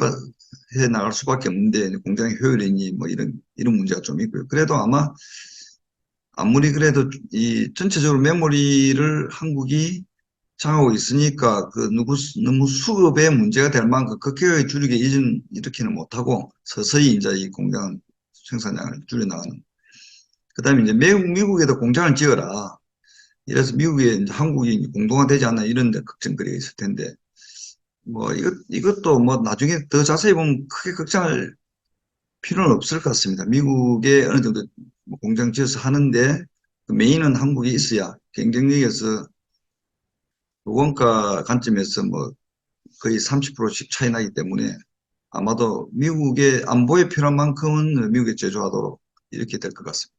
나갈 수밖에 없는데, 공장의 효율이니 뭐 이런 문제가 좀 있고요. 그래도 아마 아무리 그래도 이 전체적으로 메모리를 한국이 장하고 있으니까 그 너무 수급에 문제가 될 만큼 급격하게 줄이게 이렇게는 못하고, 서서히 이제 이 공장 생산량을 줄여나가는. 그다음에 이제 미국에도 공장을 지어라. 이래서 미국에 이제 한국이 공동화되지 않나 이런 데 걱정거리가 있을 텐데, 뭐 이것도 뭐 나중에 더 자세히 보면 크게 걱정할 필요는 없을 것 같습니다. 미국에 어느 정도 뭐 공장 지어서 하는데 그 메인은 한국에 있어야 경쟁력에서 원가 관점에서 뭐 거의 30%씩 차이 나기 때문에, 아마도 미국의 안보에 필요한 만큼은 미국에 제조하도록 이렇게 될 것 같습니다.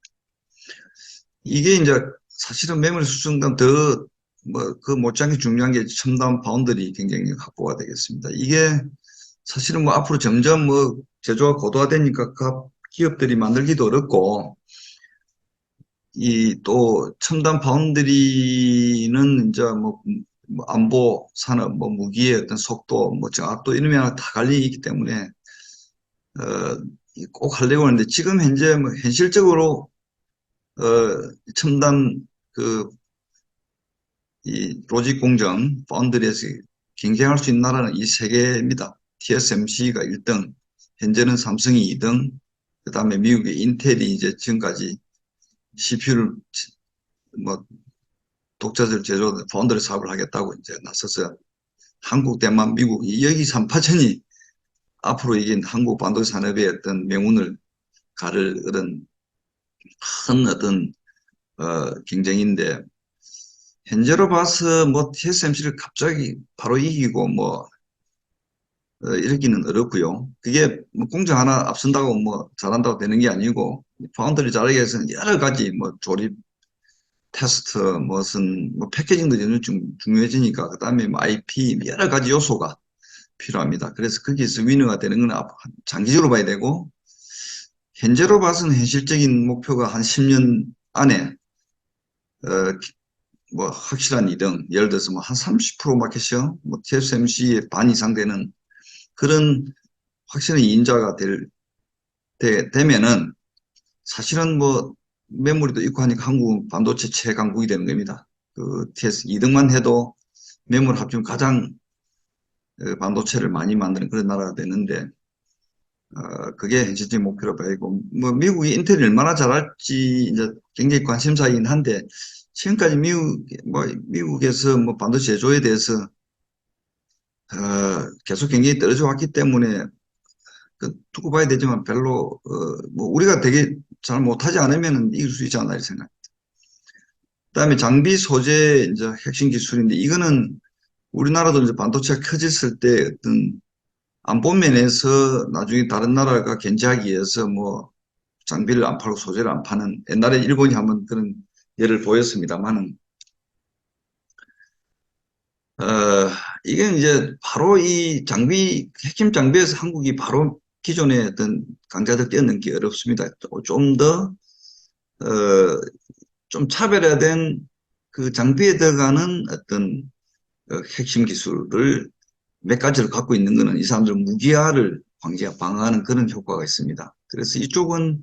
이게 이제 사실은 메모리 수준보다 더, 그 못지않게 중요한 게 첨단 파운드리 경쟁력 확보가 되겠습니다. 이게 사실은 뭐 앞으로 점점 뭐 제조가 고도화되니까 각 기업들이 만들기도 어렵고, 이 또 첨단 파운드리는 이제 뭐 안보 산업, 뭐 무기의 어떤 속도, 뭐 정확도 이런 면다 갈리기 때문에 꼭 하려고 하는데 지금 현재 뭐 현실적으로 어, 첨단 그 이 로직 공정 파운드리에서 경쟁할 수 있는 나라는 이 세 개입니다. TSMC가 1등, 현재는 삼성이 2등, 그다음에 미국의 인텔이 이제 지금까지 CPU를 뭐 독자적 제조 파운드리 사업을 하겠다고 이제 나서서 한국, 대만, 미국 여기 3파전이 앞으로 이게 한국 반도체 산업의 어떤 명운을 가를 그런 큰 어떤 경쟁인데 현재로 봐서 뭐 TSMC를 갑자기 바로 이기고 뭐 이러기는 어렵고요. 그게 뭐 공정 하나 앞선다고 뭐 잘한다고 되는 게 아니고 파운드리 잘하기 위해서는 여러 가지 뭐 조립 테스트 무슨 뭐 패키징도 좀 중요해지니까 그다음에 뭐 IP 여러 가지 요소가 필요합니다. 그래서 거기에서 위너가 되는 건 장기적으로 봐야 되고 현재로 봐서는 현실적인 목표가 한 10년 안에 뭐 확실한 2등, 예를 들어서 뭐 한 30% 마켓이요, 뭐 TSMC의 반 이상 되는 그런 확실한 2인자가 되면은 사실은 뭐 메모리도 있고 하니까 한국은 반도체 최강국이 되는 겁니다. 그 TS 2등만 해도 메모리 합치면 가장 반도체를 많이 만드는 그런 나라가 되는데 그게 현실적인 목표로 보이고 뭐 미국이 인텔이 얼마나 잘할지 이제 굉장히 관심사이긴 한데 지금까지 미국에서 뭐 반도체 제조에 대해서 계속 굉장히 떨어져 왔기 때문에 두고 봐야 되지만 별로 뭐 우리가 되게 잘 못하지 않으면 이길 수 있지 않나 이 생각. 그다음에 장비 소재 이제 핵심 기술인데 이거는 우리나라도 이제 반도체가 커졌을 때 어떤 안보 면에서 나중에 다른 나라가 견제하기 위해서 뭐 장비를 안 팔고 소재를 안 파는 옛날에 일본이 한번 그런 예를 보였습니다만은 어, 이게 이제 바로 이 장비, 핵심 장비에서 한국이 바로 기존의 어떤 강자들 뛰어넘기 어렵습니다. 좀 더, 어, 좀 차별화된 그 장비에 들어가는 어떤 핵심 기술을 몇 가지를 갖고 있는 것은 이 사람들 무기화를 방어하는 그런 효과가 있습니다. 그래서 이쪽은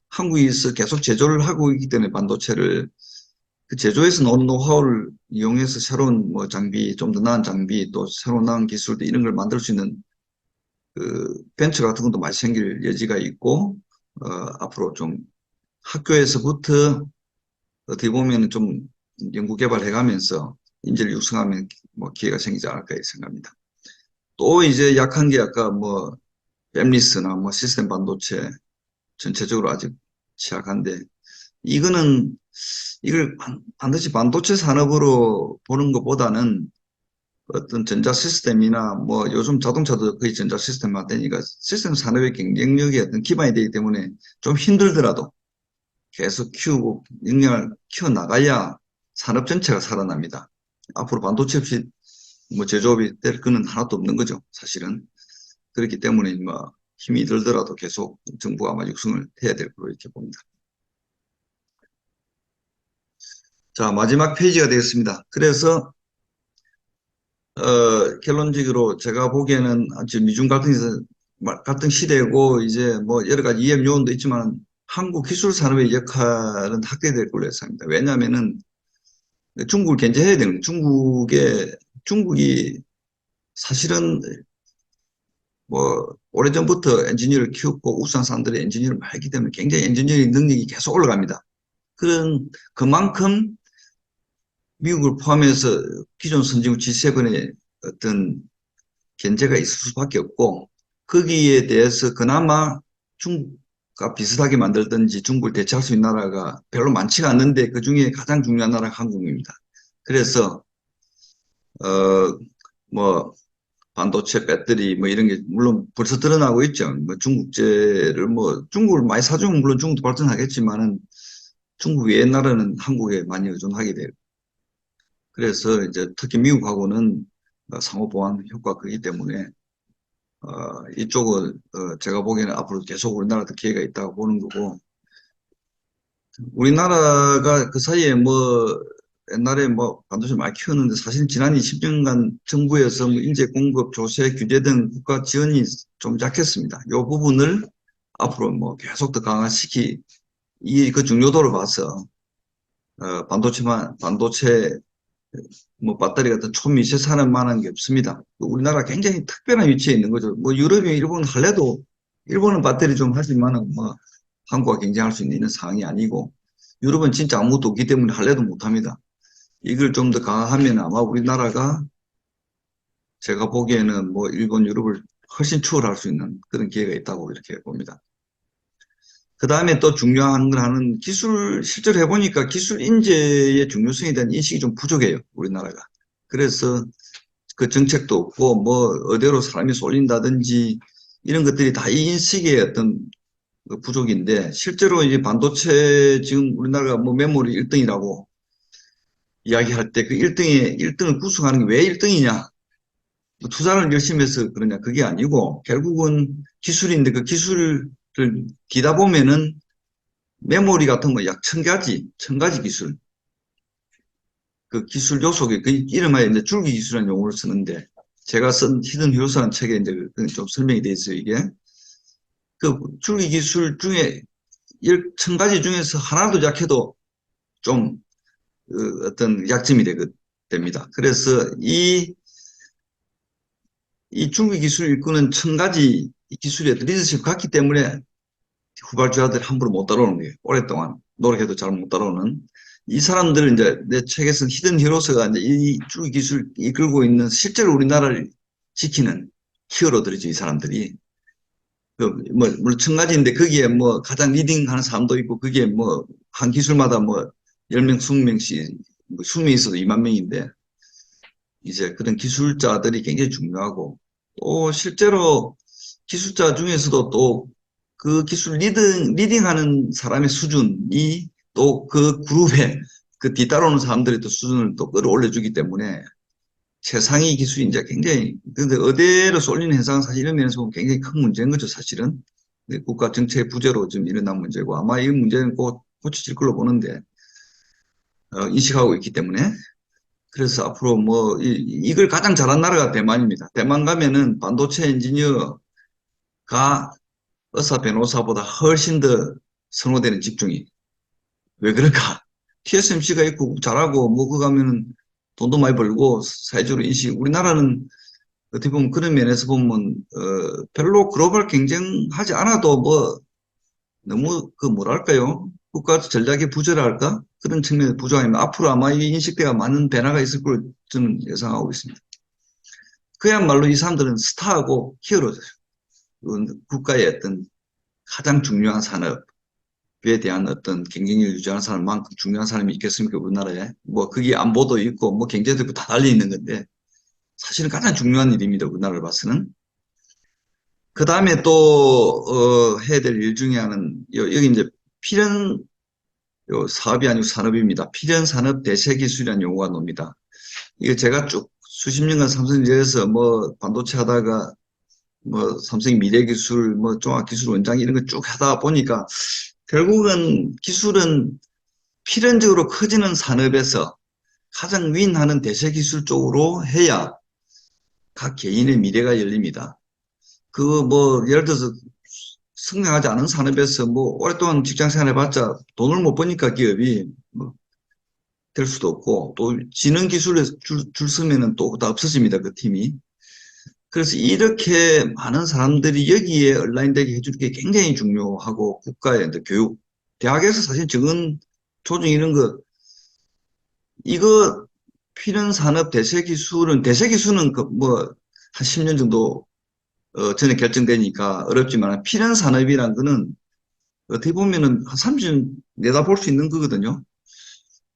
한국에서 계속 제조를 하고 있기 때문에 반도체를 그 제조에서 나온 노하우를 이용해서 새로운 뭐 장비, 좀 더 나은 장비, 또 새로 나은 기술도 이런 걸 만들 수 있는 그 벤처 같은 것도 많이 생길 여지가 있고, 앞으로 좀 학교에서부터 어떻게 보면 좀 연구 개발해 가면서 인재를 육성하면 뭐 기회가 생기지 않을까 생각합니다. 또 이제 약한 게 아까 뭐 팹리스나 뭐 시스템 반도체 전체적으로 아직 취약한데 이거는 이걸 반드시 반도체 산업으로 보는 것보다는 어떤 전자 시스템이나 뭐 요즘 자동차도 거의 전자 시스템화 되니까 시스템 산업의 경쟁력이 어떤 기반이 되기 때문에 좀 힘들더라도 계속 키우고 역량을 키워나가야 산업 전체가 살아납니다. 앞으로 반도체 없이 뭐 제조업이 될 거는 하나도 없는 거죠, 사실은. 그렇기 때문에 뭐 힘이 들더라도 계속 정부가 아마 육성을 해야 될 거로 이렇게 봅니다. 자, 마지막 페이지가 되겠습니다. 그래서 결론적으로 제가 보기에는 아주 미중 갈등 시대고 이제 뭐 여러 가지 이해 요인도 있지만 한국 기술 산업의 역할은 확대될 걸로 예상합니다. 왜냐하면은 중국을 견제해야 되는 중국이 사실은 뭐 오래전부터 엔지니어를 키웠고 울산 사람들이 엔지니어를 많이 했기 때문에 굉장히 엔지니어링 능력이 계속 올라갑니다. 그만큼 미국을 포함해서 기존 선진국 G7의 어떤 견제가 있을 수밖에 없고 거기에 대해서 그나마 중국과 비슷하게 만들든지 중국을 대체할 수 있는 나라가 별로 많지가 않는데 그중에 가장 중요한 나라가 한국입니다. 그래서 뭐 반도체 배터리 뭐 이런 게 물론 벌써 드러나고 있죠. 뭐 중국제를 뭐 중국을 많이 사주면 물론 중국도 발전하겠지만은 중국 외의 나라는 한국에 많이 의존하게 돼요. 그래서 이제 특히 미국하고는 상호 보완 효과가 크기 때문에 이쪽은 제가 보기에는 앞으로 계속 우리나라도 기회가 있다고 보는 거고, 우리나라가 그 사이에 뭐 옛날에 뭐 반도체 많이 키웠는데 사실 지난 20년간 정부에서 뭐 인재 공급, 조세, 규제 등 국가 지원이 좀 약했습니다. 이 부분을 앞으로 뭐 계속 더 강화시키 이 그 중요도를 봐서 반도체 뭐 배터리 같은 초미세 산업만한 게 없습니다. 우리나라 굉장히 특별한 위치에 있는 거죠. 뭐 유럽이 일본 할래도 일본은 배터리 좀 하지만은 뭐 한국과 경쟁할 수 있는 상황이 아니고 유럽은 진짜 아무것도 없기 때문에 할래도 못합니다. 이걸 좀 더 강화하면 아마 우리나라가 제가 보기에는 뭐 일본, 유럽을 훨씬 추월할 수 있는 그런 기회가 있다고 이렇게 봅니다. 그 다음에 또 중요한 걸 하는 기술, 실제로 해보니까 기술 인재의 중요성에 대한 인식이 좀 부족해요, 우리나라가. 그래서 그 정책도 없고, 뭐, 어디로 사람이 쏠린다든지, 이런 것들이 다 이 인식의 어떤 그 부족인데, 실제로 이제 반도체 지금 우리나라가 뭐 메모리 1등이라고 이야기할 때 그 1등을 구성하는 게 왜 1등이냐? 뭐 투자를 열심히 해서 그러냐? 그게 아니고, 결국은 기술인데 그 기술을 기다 보면은 메모리 같은 거 약 천 가지 기술. 그 기술 요소에 그 이름하여 이제 줄기 기술이라는 용어를 쓰는데 제가 쓴 히든 히로스라는 책에 이제 좀 설명이 돼 있어요, 이게. 그 줄기 기술 중에 천 가지 중에서 하나도 약해도 좀 어떤 약점이 됩니다. 그래서 이 줄기 기술을 일구는 천 가지 기술의 리더십을 갖기 때문에 후발주자들이 함부로 못 따라오는 거예요. 오랫동안 노력해도 잘 못 따라오는. 이 사람들은 이제 내 책에서 히든 히로스가 이제 이 줄기 기술 이끌고 있는 실제로 우리나라를 지키는 히어로들이죠, 이 사람들이. 뭐, 물론 천 가지인데 거기에 뭐 가장 리딩하는 사람도 있고 거기에 뭐 한 기술마다 뭐 10명, 20명씩, 뭐 20명 있어도 2만 명인데 이제 그런 기술자들이 굉장히 중요하고 또 실제로 기술자 중에서도 또 그 기술 리딩하는 사람의 수준이 또 그 그룹에 그 뒤따라오는 사람들이 또 수준을 또 끌어올려주기 때문에 최상위 기술이 이제 굉장히, 근데 어디로 쏠리는 현상은 사실 이런 면에서 보면 굉장히 큰 문제인 거죠, 사실은. 국가 정책의 부재로 좀 일어난 문제고 아마 이 문제는 곧 고쳐질 걸로 보는데, 인식하고 있기 때문에. 그래서 앞으로 뭐, 이걸 가장 잘한 나라가 대만입니다. 대만 가면은 반도체 엔지니어가 의사, 변호사보다 훨씬 더 선호되는 직종이. 왜 그럴까? TSMC가 있고 잘하고, 뭐, 그 가면은 돈도 많이 벌고, 사회적으로 인식, 우리나라는 어떻게 보면 그런 면에서 보면, 별로 글로벌 경쟁하지 않아도 뭐, 너무 그 뭐랄까요? 국가 전략의 부재랄까? 그런 측면에서 부족하면 앞으로 아마 이 인식대가 많은 변화가 있을 걸 저는 예상하고 있습니다. 그야말로 이 사람들은 스타하고 히어로죠. 국가의 어떤 가장 중요한 산업에 대한 어떤 경쟁력을 유지하는 사람만큼 중요한 사람이 있겠습니까, 우리나라에? 뭐, 그게 안보도 있고, 뭐, 경제도 있고 다 달려 있는 건데, 사실은 가장 중요한 일입니다, 우리나라를 봐서는. 그 다음에 또, 해야 될 일 중에 하나는, 여기 이제 필연, 사업이 아니고 산업입니다. 필연산업 대세기술이라는 용어가 나옵니다. 이게 제가 쭉 수십 년간 삼성전자에서 뭐 반도체 하다가 뭐 삼성의 미래기술, 뭐 종합기술 원장 이런 거 쭉 하다 보니까 결국은 기술은 필연적으로 커지는 산업에서 가장 윈하는 대세기술 쪽으로 해야 각 개인의 미래가 열립니다. 그 뭐 예를 들어서 성장하지 않은 산업에서 뭐 오랫동안 직장 생활 해봤자 돈을 못 버니까 기업이 뭐 될 수도 없고 또 지능 기술에 줄 서면은 또 다 없어집니다. 그 팀이. 그래서 이렇게 많은 사람들이 여기에 온라인되게 해주는 게 굉장히 중요하고 국가의 교육, 대학에서 사실 적은 조정 이런 거 이거 필연 산업 대세 기술은 그 뭐 한 10년 정도 전에 결정되니까 어렵지만 필연 산업이라는 거는 어떻게 보면은 한 30년 내다볼 수 있는 거거든요.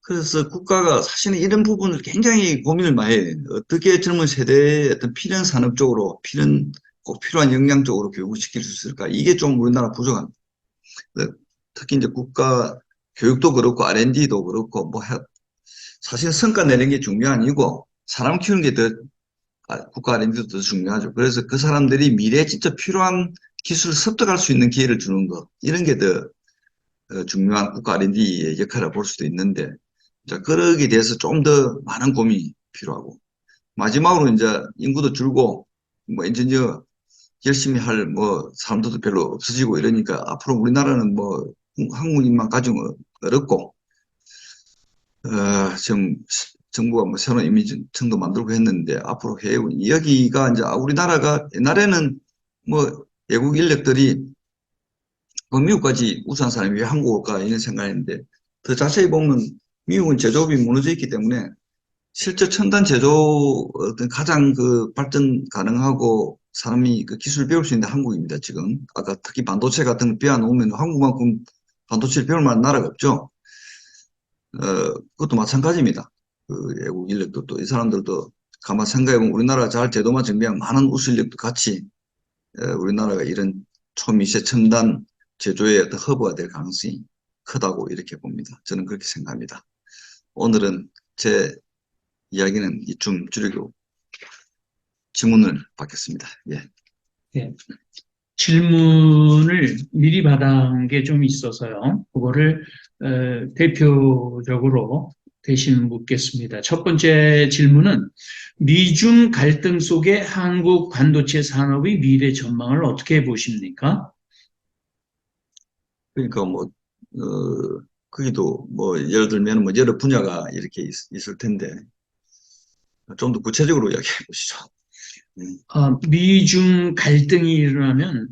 그래서 국가가 사실은 이런 부분을 굉장히 고민을 많이 해요. 어떻게 젊은 세대의 어떤 필연 산업 쪽으로, 꼭 필요한 역량 쪽으로 교육을 시킬 수 있을까? 이게 좀 우리나라 부족합니다. 특히 이제 국가 교육도 그렇고 R&D도 그렇고 사실 성과 내는 게 중요한 아니고 사람 키우는 게 더 국가 R&D도 더 중요하죠. 그래서 그 사람들이 미래에 진짜 필요한 기술을 습득할 수 있는 기회를 주는 것 이런 게 더 중요한 국가 R&D의 역할을 볼 수도 있는데 자, 그러기에 대해서 좀 더 많은 고민이 필요하고 마지막으로 이제 인구도 줄고 뭐 엔지니어 열심히 할 사람들도 별로 없어지고 이러니까 앞으로 우리나라는 한국인만 가지면 어렵고 지금 정부가 새로운 이미지청도 만들고 했는데 앞으로 해외 여기가 이제 우리나라가 옛날에는 외국 인력들이 미국까지 우수한 사람이 왜 한국 올까 이런 생각했는데 더 자세히 보면 미국은 제조업이 무너져 있기 때문에 실제 첨단 제조 어떤 가장 그 발전 가능하고 사람이 그 기술 배울 수 있는 한국입니다, 지금. 아까 특히 반도체 같은 걸 빼놓으면 한국만큼 반도체를 배울 만한 나라가 없죠. 그것도 마찬가지입니다. 그 외국 인력도 또 이 사람들도 가만 생각해보면 우리나라 잘 제도만 정비한 많은 우수 인력도 같이 우리나라가 이런 초미세 첨단 제조의 어떤 허브가 될 가능성이 크다고 이렇게 봅니다. 저는 그렇게 생각합니다. 오늘은 제 이야기는 이쯤 줄이고 질문을 받겠습니다. 예. 예. 질문을 미리 받은 게 좀 있어서요. 그거를 대표적으로 대신 묻겠습니다. 첫 번째 질문은 미중 갈등 속에 한국 반도체 산업의 미래 전망을 어떻게 보십니까? 그러니까 거기도 예를 들면 여러 분야가 이렇게 있을 텐데 좀 더 구체적으로 이야기해 보시죠. 미중 갈등이 일어나면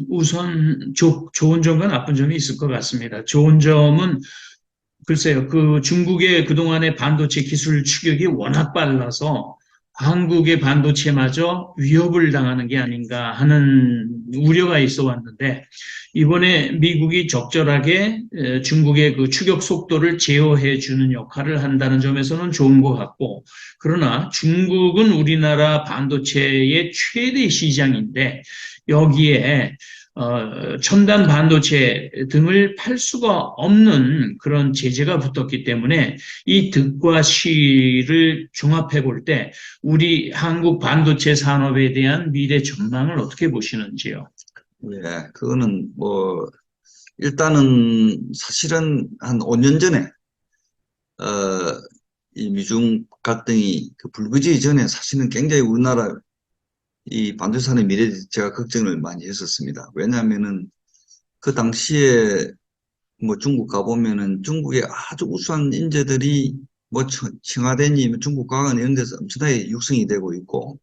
우선 좋은 점과 나쁜 점이 있을 것 같습니다. 좋은 점은 글쎄요, 그 중국의 그동안의 반도체 기술 추격이 워낙 빨라서 한국의 반도체마저 위협을 당하는 게 아닌가 하는 우려가 있어 왔는데, 이번에 미국이 적절하게 중국의 그 추격 속도를 제어해 주는 역할을 한다는 점에서는 좋은 것 같고, 그러나 중국은 우리나라 반도체의 최대 시장인데, 여기에 첨단 반도체 등을 팔 수가 없는 그런 제재가 붙었기 때문에 이 득과 실을 종합해 볼 때 우리 한국 반도체 산업에 대한 미래 전망을 어떻게 보시는지요? 예, 그거는 일단은 사실은 한 5년 전에 이 미중 갈등이 불거지기 전에 사실은 굉장히 우리나라 이 반도체산의 미래에 제가 걱정을 많이 했었습니다. 왜냐하면은 그 당시에 중국 가보면은 중국의 아주 우수한 인재들이 청와대니 중국 과학원 이런 데서 엄청나게 육성이 되고 있고,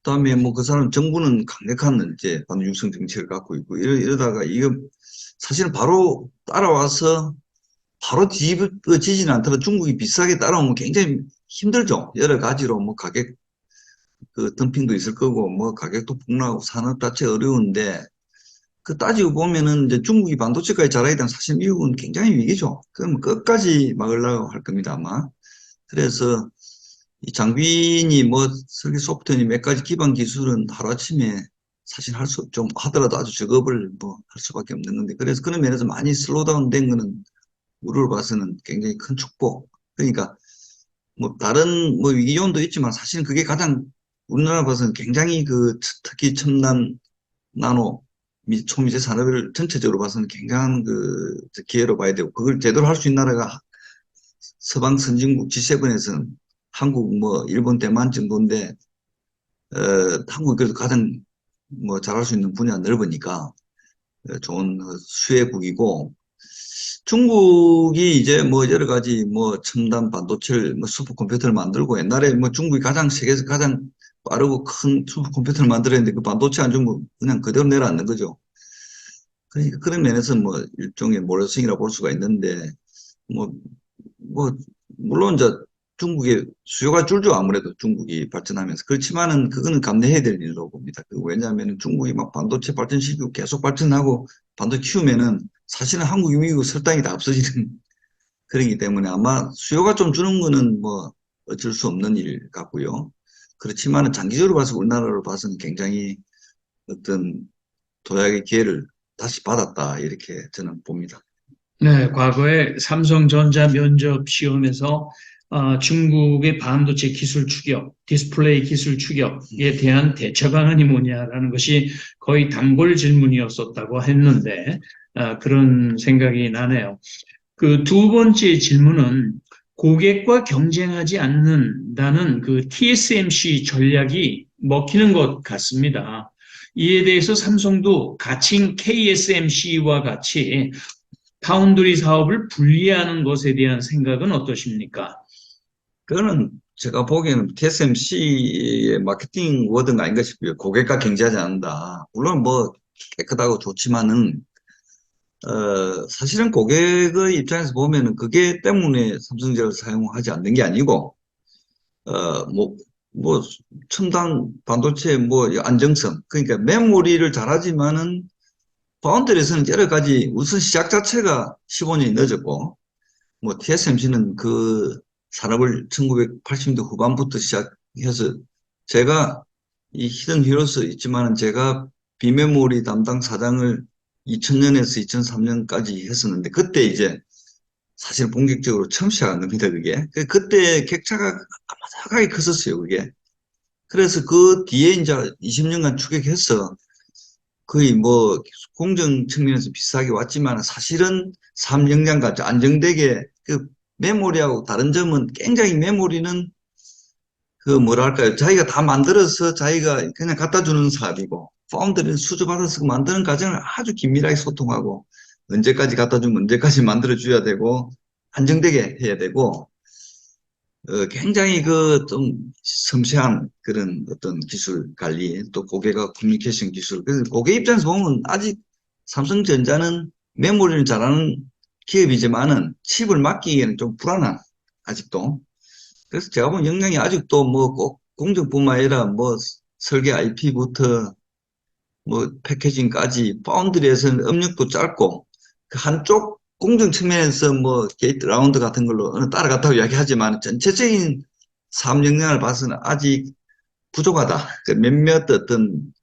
그다음에 그 사람 정부는 강력한 이제 반도 육성 정책을 갖고 있고 이러다가 이거 사실은 바로 따라와서 바로 뒤집어지지는 않더라도 중국이 비싸게 따라오면 굉장히 힘들죠. 여러 가지로 가격 그 덤핑도 있을 거고 가격도 폭락하고 산업 자체 어려운데 그 따지고 보면은 이제 중국이 반도체까지 잘하게 되면 사실 미국은 굉장히 위기죠. 그럼 끝까지 막으려고 할 겁니다, 아마. 그래서 이 장비니 설계 소프트웨어니 몇 가지 기반 기술은 하루아침에 사실 좀 하더라도 아주 작업을 할 수밖에 없는 건데 그래서 그런 면에서 많이 슬로우다운 된 거는 우리로 봐서는 굉장히 큰 축복. 그러니까 다른 위기 요인도 있지만 사실은 그게 가장 우리나라 봐서는 굉장히 특히 첨단 나노 초미세 산업을 전체적으로 봐서는 굉장한 기회로 봐야 되고 그걸 제대로 할 수 있는 나라가 서방 선진국 G7에서는 한국 일본 대만 정도인데 한국이 그래도 가장 잘할 수 있는 분야 넓으니까 좋은 수혜국이고 중국이 이제 여러 가지 첨단 반도체를 슈퍼컴퓨터를 만들고 옛날에 중국이 세계에서 가장 빠르고 큰 슈퍼컴퓨터를 만들었는데 그 반도체 안 준 거 그냥 그대로 내려앉는 거죠. 그러니까 그런 면에서 일종의 모래성이라 볼 수가 있는데 뭐, 물론 이제 중국의 수요가 줄죠. 아무래도 중국이 발전하면서. 그렇지만은 그거는 감내해야 될 일로 봅니다. 왜냐하면 중국이 막 반도체 발전시키고 계속 발전하고 반도체 키우면은 사실은 한국이 미국 설탕이 다 없어지는 그러기 때문에 아마 수요가 좀 주는 거는 어쩔 수 없는 일 같고요. 그렇지만은 장기적으로 봐서 우리나라로 봐서는 굉장히 어떤 도약의 기회를 다시 받았다. 이렇게 저는 봅니다. 네, 과거에 삼성전자 면접 시험에서 중국의 반도체 기술 추격, 디스플레이 기술 추격에 대한 대처 방안이 뭐냐라는 것이 거의 단골 질문이었었다고 했는데 그런 생각이 나네요. 그 두 번째 질문은 고객과 경쟁하지 않는다는 그 TSMC 전략이 먹히는 것 같습니다. 이에 대해서 삼성도 가칭 KSMC와 같이 파운드리 사업을 분리하는 것에 대한 생각은 어떠십니까? 그거는 제가 보기에는 TSMC의 마케팅 워드가 아닌가 싶고요. 고객과 경쟁하지 않는다. 물론 뭐 깨끗하고 좋지만은 사실은 고객의 입장에서 보면은 그게 때문에 삼성전자를 사용하지 않는 게 아니고 어, 뭐, 뭐, 첨단 반도체, 뭐, 안정성. 그러니까 메모리를 잘하지만은, 파운드리에서는 여러 가지, 우선 시작 자체가 15년이 늦었고, 뭐, TSMC는 그 산업을 1980년대 후반부터 시작해서, 제가 이 히든 히로스 있지만은 제가 비메모리 담당 사장을 2000년에서 2003년까지 했었는데, 그때 이제 사실 본격적으로 처음 시작한 겁니다, 그게. 그때 격차가 아마하게 컸었어요, 그게. 그래서 그 뒤에 이제 20년간 추격해서 거의 뭐 공정 측면에서 비슷하게 왔지만 사실은 3역량과 안정되게 그 메모리하고 다른 점은 굉장히 메모리는 그 뭐랄까요. 자기가 다 만들어서 자기가 그냥 갖다 주는 사업이고 파운드리는 수주받아서 만드는 과정을 아주 긴밀하게 소통하고 언제까지 갖다 주면 언제까지 만들어 줘야 되고 안정되게 해야 되고 굉장히 그 좀 섬세한 그런 어떤 기술 관리, 또 고객과 커뮤니케이션 기술. 그래서 고객 입장에서 보면 아직 삼성전자는 메모리를 잘하는 기업이지만은 칩을 맡기기에는 좀 불안한, 아직도. 그래서 제가 보면 역량이 아직도 뭐 꼭 공정뿐만 아니라 뭐 설계 IP부터 뭐 패키징까지 파운드리에서는 업력도 짧고 그 한쪽 공정 측면에서 뭐 게이트 라운드 같은 걸로 따라갔다고 이야기하지만 전체적인 사업 역량을 봐서는 아직 부족하다. 그 몇몇 어떤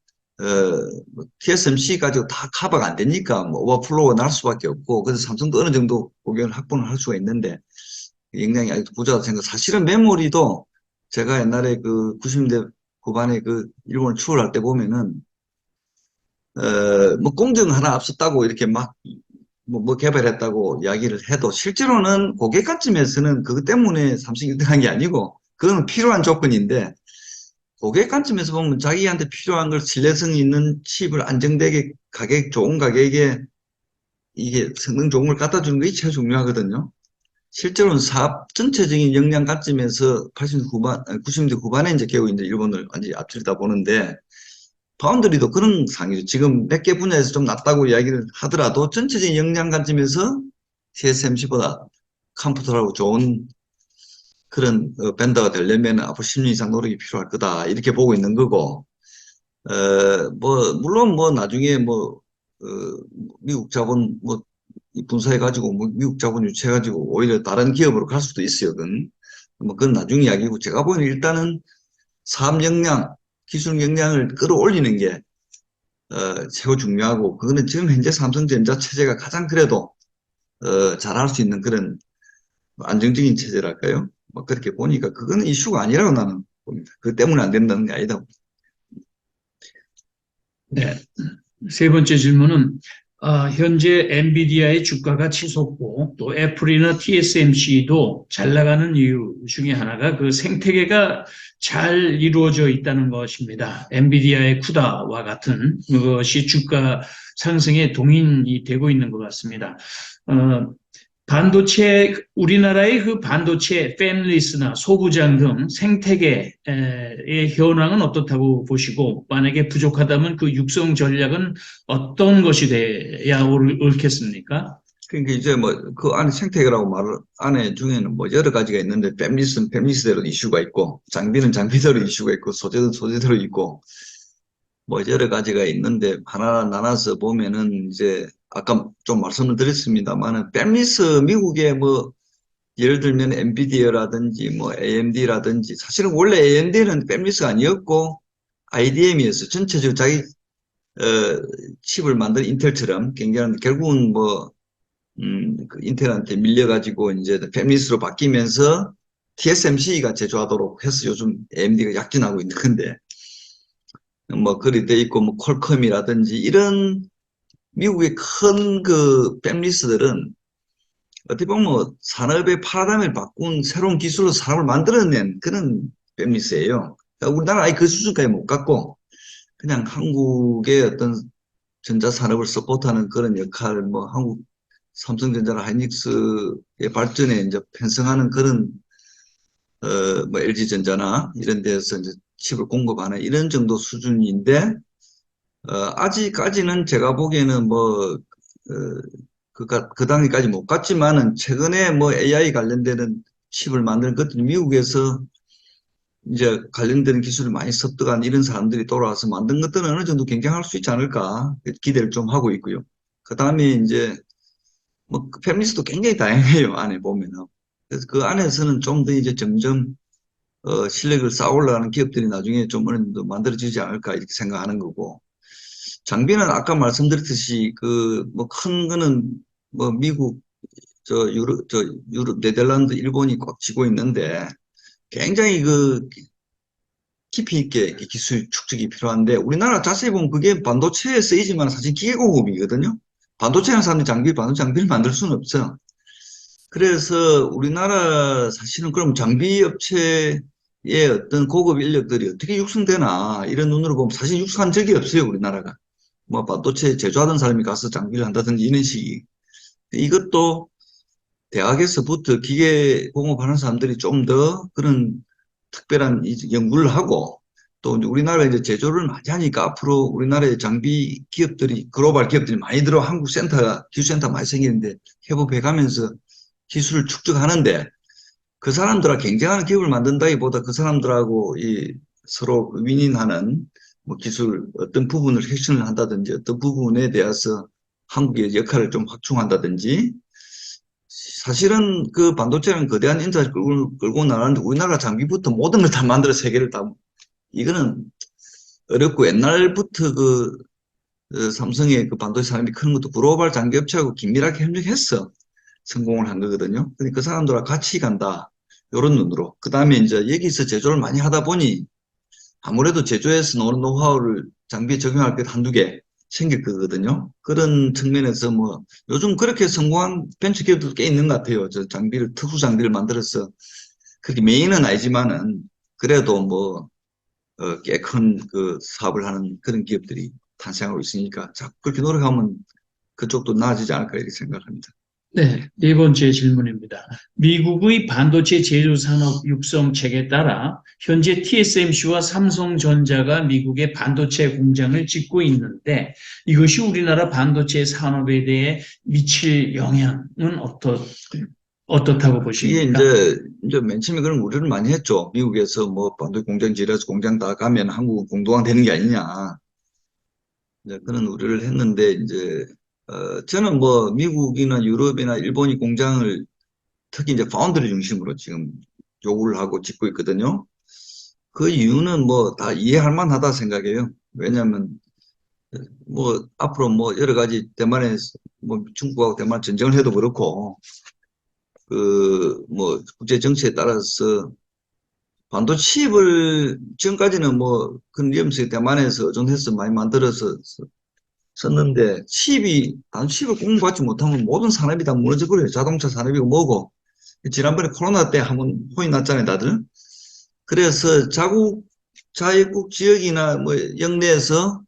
TSMC 가지고 다 커버가 안 되니까 뭐 오버플로우가 날 수밖에 없고 그래서 삼성도 어느 정도 고객을 확보를 할 수가 있는데 역량이 아직도 부족하다 생각. 사실은 메모리도 제가 옛날에 그 90년대 후반에 그 일본을 추월할 때 보면은 뭐 공정 하나 앞섰다고 이렇게 막 뭐 개발했다고 이야기를 해도 실제로는 고객 관점에서는 그것 때문에 삼성이 1등한 게 아니고 그거는 필요한 조건인데 고객 관점에서 보면 자기한테 필요한 걸 신뢰성 있는 칩을 안정되게 가격 좋은 가격에 이게 성능 좋은 걸 갖다 주는 게 제일 중요하거든요. 실제로는 사업 전체적인 역량 관점에서 80년대 후반, 90년대 후반에 이제 겨우 이제 일본을 완전히 앞질다 보는데 파운드리도 그런 상이죠. 지금 몇 개 분야에서 좀 낮다고 이야기를 하더라도 전체적인 역량 관점에서 TSMC보다 컴퓨터라고 좋은 그런 벤더가 되려면 앞으로 10년 이상 노력이 필요할 거다. 이렇게 보고 있는 거고, 뭐, 물론 뭐 나중에 뭐, 어, 미국 자본 뭐, 분사해가지고, 뭐 미국 자본 유치해가지고 오히려 다른 기업으로 갈 수도 있어요. 그건. 뭐, 그건 나중 이야기고, 제가 보기에는 일단은 사업 역량, 기술 역량을 끌어올리는 게 최고 중요하고 그거는 지금 현재 삼성전자 체제가 가장 그래도 잘할 수 있는 그런 안정적인 체제랄까요? 뭐 그렇게 보니까 그거는 이슈가 아니라고 나는 봅니다. 그 때문에 안 된다는 게 아니다. 네. 세 번째 질문은 현재 엔비디아의 주가가 치솟고 또 애플이나 TSMC도 잘 나가는 이유 중에 하나가 그 생태계가 잘 이루어져 있다는 것입니다. 엔비디아의 쿠다와 같은 것이 주가 상승에 동인이 되고 있는 것 같습니다. 어, 반도체, 우리나라의 그 반도체 패밀리스나 소부장 등 생태계의 현황은 어떻다고 보시고, 만약에 부족하다면 그 육성 전략은 어떤 것이 돼야 옳겠습니까? 그러니까 이제 뭐 그 안에 생태계라고 말을 안에 중에는 뭐 여러 가지가 있는데 팹리스는 팹리스대로 이슈가 있고 장비는 장비대로 이슈가 있고 소재는 소재대로 있고 뭐 여러 가지가 있는데 하나 나눠서 보면은 이제 아까 좀 말씀을 드렸습니다만은 팹리스 미국의 뭐 예를 들면 엔비디아라든지 뭐 AMD라든지 사실은 원래 AMD는 팹리스가 아니었고 IDM이었어. 전체적으로 자기 칩을 만든 인텔처럼 굉장히 결국은 뭐 그 인텔한테 밀려가지고 이제 팹리스로 바뀌면서 TSMC가 제조하도록 해서 요즘 AMD가 약진하고 있는 건데, 뭐, 그리 돼 있고, 뭐, 퀄컴이라든지, 이런 미국의 큰 그 팹리스들은 어떻게 보면 뭐 산업의 파라다임을 바꾼 새로운 기술로 산업을 만들어낸 그런 팹리스예요. 그러니까 우리나라 아예 그 수준까지 못 갔고, 그냥 한국의 어떤 전자산업을 서포트하는 그런 역할, 뭐, 한국 삼성전자나 하이닉스의 발전에 이제 편성하는 그런, 뭐, LG전자나 이런 데서 이제 칩을 공급하는 이런 정도 수준인데, 아직까지는 제가 보기에는 뭐, 그 단계까지 못 갔지만은 최근에 뭐 AI 관련되는 칩을 만드는 것들이 미국에서 이제 관련되는 기술을 많이 습득한 이런 사람들이 돌아와서 만든 것들은 어느 정도 경쟁할 수 있지 않을까 기대를 좀 하고 있고요. 그 다음에 이제 뭐 페미니스트도 굉장히 다양해요. 안에 보면은. 그래서 그 안에서는 좀 더 이제 점점 실력을 쌓아 올라가는 기업들이 나중에 좀 어느 정도 만들어지지 않을까 이렇게 생각하는 거고. 장비는 아까 말씀드렸듯이 그 뭐 큰 거는 뭐 미국 유럽, 네덜란드, 일본이 꽉 쥐고 있는데 굉장히 그 깊이 있게 기술 축적이 필요한데 우리나라 자세히 보면 그게 반도체에 쓰이지만 사실 기계공업이거든요. 반도체 하는 사람들이 반도체 장비를 만들 수는 없어. 그래서 우리나라 사실은 그럼 장비 업체의 어떤 고급 인력들이 어떻게 육성되나 이런 눈으로 보면 사실 육성한 적이 없어요, 우리나라가. 뭐 반도체 제조하던 사람이 가서 장비를 한다든지 이런 식이. 이것도 대학에서부터 기계 공업하는 사람들이 좀 더 그런 특별한 연구를 하고 또 이제 우리나라 이제 제조를 많이 하니까 앞으로 우리나라의 장비 기업들이 글로벌 기업들이 많이 들어 한국 센터가 기술센터 많이 생기는데 협업해 가면서 기술을 축적하는데 그 사람들하고 경쟁하는 기업을 만든다기보다 그 사람들하고 이 서로 윈윈하는 뭐 기술 어떤 부분을 혁신을 한다든지 어떤 부분에 대해서 한국의 역할을 좀 확충한다든지 사실은 그 반도체는 거대한 인자를 끌고 나가는데 우리나라 장비부터 모든 걸 다 만들어 세계를 다 이거는 어렵고 옛날부터 삼성의 그 반도체 산업이 크는 것도 글로벌 장비 업체하고 긴밀하게 협력했어 성공을 한 거거든요. 근데 그 사람들과 같이 간다. 이런 눈으로. 그 다음에 이제 여기서 제조를 많이 하다 보니 아무래도 제조에서 나오는 노하우를 장비에 적용할 것 한두 개 생길 거거든요. 그런 측면에서 뭐 요즘 그렇게 성공한 벤처 기업도 꽤 있는 것 같아요. 저 장비를, 특수 장비를 만들어서 그렇게 메인은 아니지만은 그래도 뭐, 꽤 큰 그 사업을 하는 그런 기업들이 탄생하고 있으니까 자꾸 그렇게 노력하면 그쪽도 나아지지 않을까 이렇게 생각합니다. 네, 네 번째 질문입니다. 미국의 반도체 제조 산업 육성책에 따라 현재 TSMC와 삼성전자가 미국의 반도체 공장을 짓고 있는데 이것이 우리나라 반도체 산업에 대해 미칠 영향은 어떻다고 이게 보십니까? 이제 맨 처음에 그런 우려를 많이 했죠. 미국에서 뭐 반도체 공장 지어서 공장 다 가면 한국은 공동화 되는 게 아니냐. 이제 그런 우려를 했는데 이제 저는 뭐 미국이나 유럽이나 일본이 공장을 특히 이제 파운드리 중심으로 지금 요구를 하고 짓고 있거든요. 그 이유는 뭐 다 이해할 만하다 생각해요. 왜냐하면 뭐 앞으로 뭐 여러 가지 대만에 뭐 중국하고 대만 전쟁을 해도 그렇고 그 뭐 국제 정치에 따라서 반도체 칩을 지금까지는 뭐 근위험성이 대만에서 의존해서 많이 만들어서 썼는데 반도체 칩을 공급받지 못하면 모든 산업이 다 무너져 버려요. 자동차 산업이고 뭐고 지난번에 코로나 때 한번 혼이 났잖아요, 다들. 그래서 자유국 지역이나 뭐 영내에서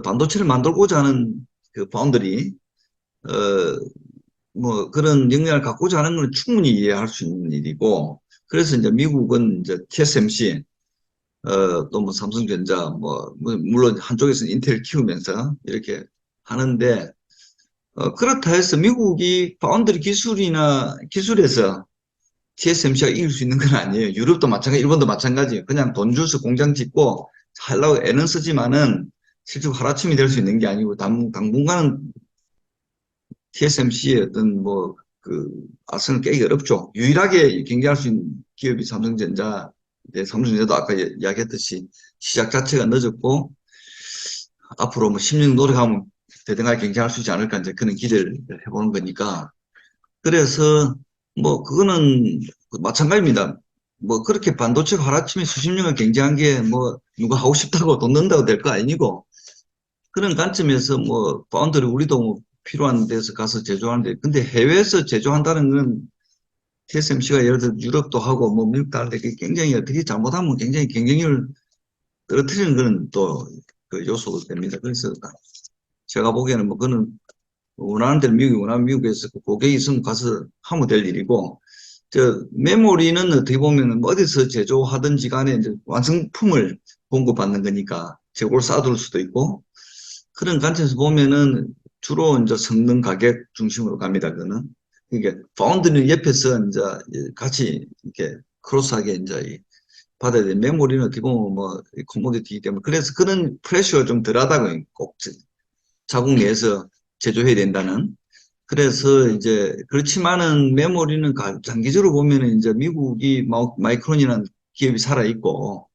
반도체를 만들고자 하는 그 파운드리 뭐 그런 역량을 갖고자 하는 건 충분히 이해할 수 있는 일이고 그래서 이제 미국은 이제 TSMC 또 뭐 삼성전자 물론 한쪽에서는 인텔 키우면서 이렇게 하는데 그렇다 해서 미국이 파운드리 기술에서 TSMC가 이길 수 있는 건 아니에요. 유럽도 마찬가지, 일본도 마찬가지예요. 그냥 돈 주서 공장 짓고 하려고 애는 쓰지만은 실제로 하루아침이 될 수 있는 게 아니고 당분간은 TSMC의 어떤 뭐 그 아성을 깨기 어렵죠. 유일하게 경쟁할 수 있는 기업이 삼성전자, 삼성전자도 아까 이야기했듯이 시작 자체가 늦었고 앞으로 뭐 10년 노력하면 대등하게 경쟁할 수 있지 않을까 이제 그런 기대를 해보는 거니까. 그래서 뭐 그거는 마찬가지입니다. 뭐 그렇게 반도체가 하루아침에 수십 년을 경쟁한 게 뭐 누가 하고 싶다고 돈 넣는다고 될 거 아니고 그런 관점에서 뭐 파운드리 우리도 뭐 필요한 데서 가서 제조하는데 근데 해외에서 제조한다는 건 TSMC가 예를 들어 유럽도 하고 뭐 미국도 하는데 그게 굉장히 어떻게 잘못하면 굉장히 경쟁력을 떨어뜨리는 그런 또 그 요소가 됩니다. 그래서 제가 보기에는 뭐 그거는 원하는 대로 미국이 원하는 미국에서 그 고객이 있으면 가서 하면 될 일이고 저 메모리는 어떻게 보면은 뭐 어디서 제조하든지 간에 이제 완성품을 공급받는 거니까 재고를 쌓아둘 수도 있고 그런 관점에서 보면은 주로 이제 성능 가격 중심으로 갑니다. 그거는 이게 파운드는 옆에서 이제 같이 이렇게 크로스하게 이제 받아야 돼. 메모리는 어떻게 보면 뭐 코모디티이기 때문에 그래서 그런 프레셔가 좀 덜하다고 꼭 자국 내에서 제조해야 된다는. 그래서 이제 그렇지만은 메모리는 장기적으로 보면은 이제 미국이 마이크론이라는 기업이 살아 있고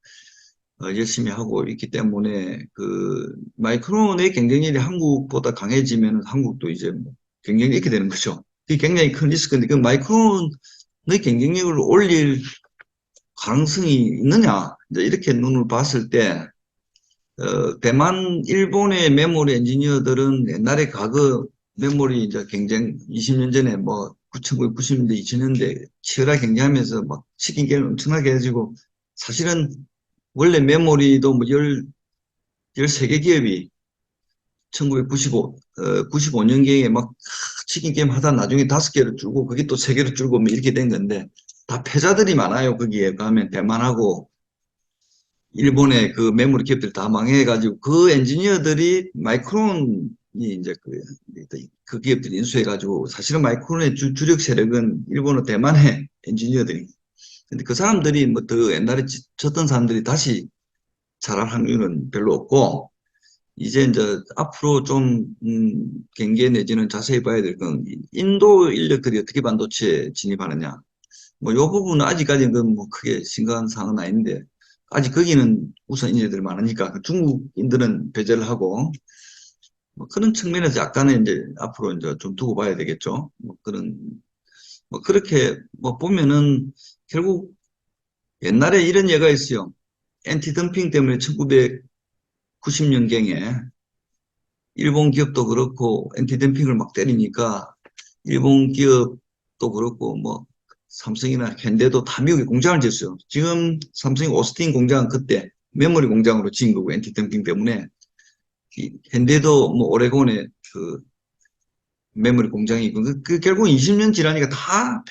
열심히 하고 있기 때문에 그 마이크론의 경쟁력이 한국보다 강해지면 한국도 이제 뭐 경쟁력이 있게 되는 거죠. 그게 굉장히 큰 리스크인데 그 마이크론의 경쟁력을 올릴 가능성이 있느냐 이제 이렇게 눈을 봤을 때 대만, 일본의 메모리 엔지니어들은 옛날에 과거 메모리 이제 경쟁 20년 전에 뭐 1990년대, 2000년대 치열하게 경쟁하면서 막 시킨 게임 엄청나게 해가지고 사실은 원래 메모리도 뭐 13개 기업이 1995, 95년경에 막 치킨 게임 하다 나중에 5개를 줄고 그게 또 3개로 줄고 뭐 이렇게 된 건데 다 패자들이 많아요. 거기에 가면 대만하고 일본의 그 메모리 기업들이 다 망해가지고 그 엔지니어들이 마이크론이 이제 그 기업들이 인수해가지고 사실은 마이크론의 주력 세력은 일본어 대만의 엔지니어들이. 근데 그 사람들이 뭐 더 옛날에 쳤던 사람들이 다시 잘할 확률은 별로 없고 이제 앞으로 좀 경계 내지는 자세히 봐야 될 건 인도 인력들이 어떻게 반도체에 진입하느냐. 뭐, 요 부분은 아직까지는 그뭐 크게 심각한 사항은 아닌데, 아직 거기는 우선 인재들이 많으니까, 그 중국인들은 배제를 하고, 뭐 그런 측면에서 약간의 이제 앞으로 이제 좀 두고 봐야 되겠죠. 뭐 그런, 뭐 그렇게 뭐 보면은 결국 옛날에 이런 예가 있어요. 엔티덤핑 때문에 1990년경에 일본 기업도 그렇고 엔티덤핑을 막 때리니까 일본 기업도 그렇고 뭐 삼성이나 현대도 다 미국에 공장을 지었어요. 지금 삼성이 오스틴 공장은 그때 메모리 공장으로 지은 거고 엔티덤핑 때문에 현대도 뭐 오레곤에 그 메모리 공장이 있고 그 결국 20년 지나니까 다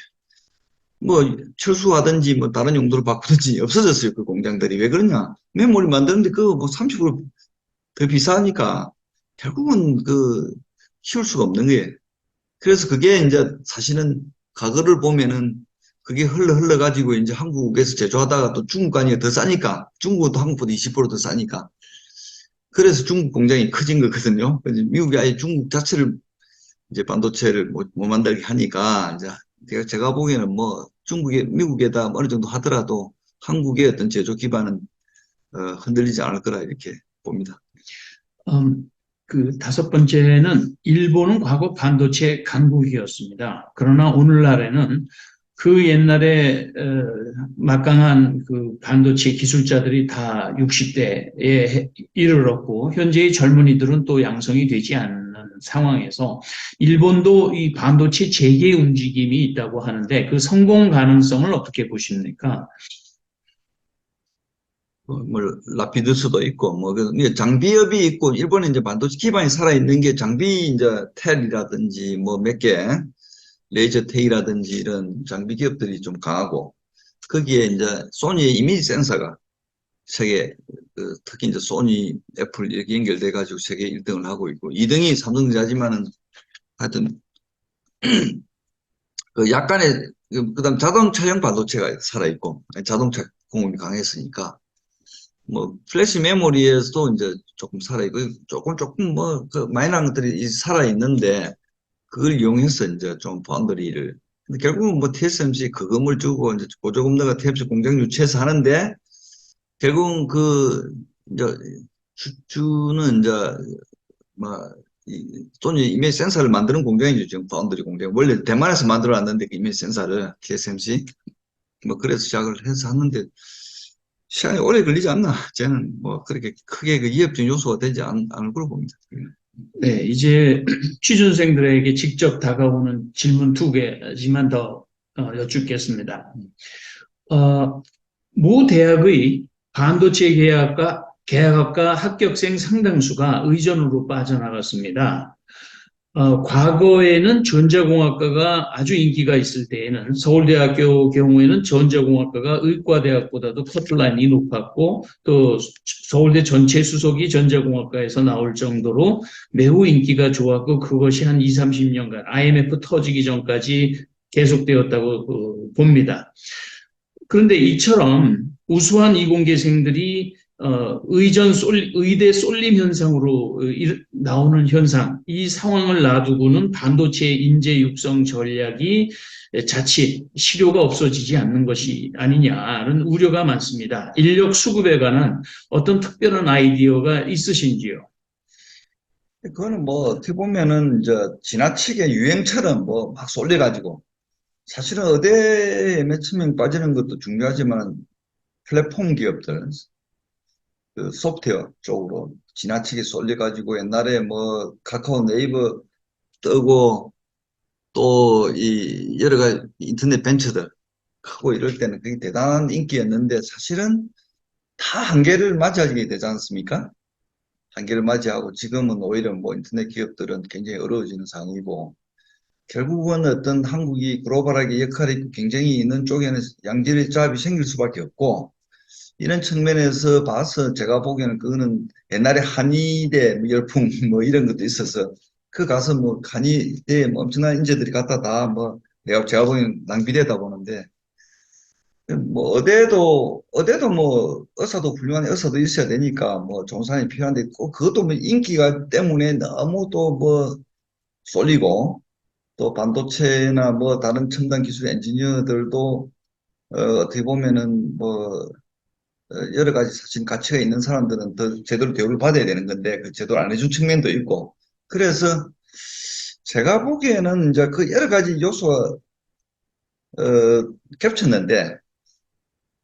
뭐 철수하든지 뭐 다른 용도로 바꾸든지 없어졌어요. 그 공장들이. 왜 그러냐? 메모리 만드는데 그거 뭐 30%더 비싸니까 결국은 그 키울 수가 없는 거예요. 그래서 그게 이제 사실은 과거를 보면은 그게 흘러가지고 이제 한국에서 제조하다가 또 중국 가니까 더 싸니까 중국도 한국보다 20%더 싸니까 그래서 중국 공장이 커진 거거든요. 그래서 미국이 아예 중국 자체를 이제 반도체를 못 만들게 하니까 이제 제가 보기에는 뭐 미국에다 어느 정도 하더라도 한국의 어떤 제조 기반은 흔들리지 않을 거라 이렇게 봅니다. 그 다섯 번째는 일본은 과거 반도체 강국이었습니다. 그러나 오늘날에는 그 옛날에 막강한 그 반도체 기술자들이 다 60대에 이르렀고 현재의 젊은이들은 또 양성이 되지 않는 상황에서 일본도 이 반도체 재개 움직임이 있다고 하는데 그 성공 가능성을 어떻게 보십니까? 뭐 라피드스도 있고 뭐 장비업이 있고 일본에 이제 반도체 기반이 살아 있는 게 장비 이제 텔이라든지 뭐 몇 개 레이저 테이라든지 이런 장비 기업들이 좀 강하고 거기에 이제 소니의 이미지 센서가 세계 특히 이제 소니, 애플 이렇게 연결돼 가지고 세계 1등을 하고 있고 2등이 삼성전자지만은 하여튼 그 약간의 그다음 자동차용 반도체가 살아 있고 자동차 공업이 강했으니까 뭐 플래시 메모리에서도 이제 조금 살아 있고 조금 뭐 그 마이너한 것들이 살아 있는데 그걸 이용해서 이제 좀 바운더리를 근데 결국은 뭐 TSMC 그 건물 주고 이제 보조금내가 TSMC 공장 유치해서 하는데 결국은 그 이제 주는 이제 뭐 소니 이미지 센서를 만드는 공장이죠. 지금 파운드리 공장. 원래 대만에서 만들어놨는데 그 이미지 센서를 TSMC 뭐 그래서 시작을 해서 하는데 시간이 오래 걸리지 않나? 저는 뭐 그렇게 크게 그 위협적 요소가 되지 않을 걸로 봅니다. 네, 이제 취준생들에게 직접 다가오는 질문 두 개지만 더 여쭙겠습니다. 어, 모 대학의 반도체 계약학과 합격생 상당수가 의전으로 빠져나갔습니다. 과거에는 전자공학과가 아주 인기가 있을 때에는 서울대학교 경우에는 전자공학과가 의과대학보다도 커트라인이 높았고 또 서울대 전체 수석이 전자공학과에서 나올 정도로 매우 인기가 좋았고 그것이 한 2, 30년간 IMF 터지기 전까지 계속되었다고 봅니다. 그런데 이처럼 우수한 이공계생들이 의대 쏠림 현상으로 나오는 현상, 이 상황을 놔두고는 반도체 인재 육성 전략이 자칫 실효가 없어지지 않는 것이 아니냐는 우려가 많습니다. 인력 수급에 관한 어떤 특별한 아이디어가 있으신지요? 그거는 뭐 어떻게 보면은 이제 지나치게 유행처럼 뭐 막 쏠려가지고 사실은 의대에 몇천 명 빠지는 것도 중요하지만 플랫폼 기업들, 그 소프트웨어 쪽으로 지나치게 쏠려가지고 옛날에 뭐 카카오 네이버 뜨고 또 이 여러 가지 인터넷 벤처들 하고 이럴 때는 그게 대단한 인기였는데 사실은 다 한계를 맞이하게 되지 않습니까? 한계를 맞이하고 지금은 오히려 뭐 인터넷 기업들은 굉장히 어려워지는 상황이고 결국은 어떤 한국이 글로벌하게 역할이 있고 경쟁이 있는 쪽에는 양질의 조합이 생길 수밖에 없고 이런 측면에서 봐서 제가 보기에는 그거는 옛날에 한의대 뭐 열풍 뭐 이런 것도 있어서 그 가서 뭐 한의대에 뭐 엄청난 인재들이 갖다 다 뭐 내가 제가 보기에는 낭비되다 보는데 뭐 어대도 뭐 의사도 훌륭한 의사도 있어야 되니까 뭐 좋은 사람이 필요한데 꼭 그것도 뭐 인기가 때문에 너무 또 뭐 쏠리고 또 반도체나 뭐 다른 첨단 기술 엔지니어들도 어떻게 보면은 뭐 여러 가지 사실 가치가 있는 사람들은 더 제대로 대우를 받아야 되는 건데 그 제대로 안 해준 측면도 있고 그래서 제가 보기에는 이제 그 여러 가지 요소가 겹쳤는데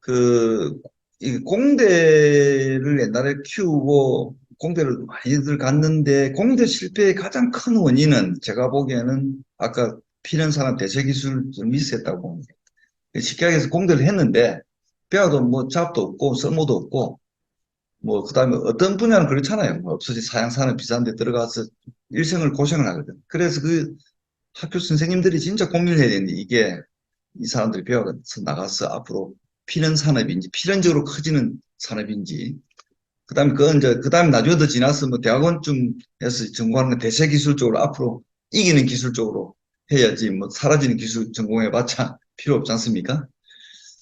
그 이 공대를 옛날에 키우고 공대를 많이들 갔는데 공대 실패의 가장 큰 원인은 제가 보기에는 아까 필연산업 대체기술 좀 미스했다고 봅니다. 쉽게 얘기해서 공대를 했는데 배워도 뭐 잡도 없고 쓸모도 없고 뭐 그다음에 어떤 분야는 그렇잖아요. 뭐 없어지 사양산업 비싼 데 들어가서 일생을 고생을 하거든. 그래서 그 학교 선생님들이 진짜 고민을 해야 되는데 이게 이 사람들이 배워서 나가서 앞으로 필연 산업인지 필연적으로 커지는 산업인지 그다음에 그건 이제 그다음에 나중에 더 지나서 뭐 대학원쯤에서 전공하는 대세 기술 쪽으로 앞으로 이기는 기술 쪽으로 해야지 뭐 사라지는 기술 전공해봤자 필요 없지 않습니까?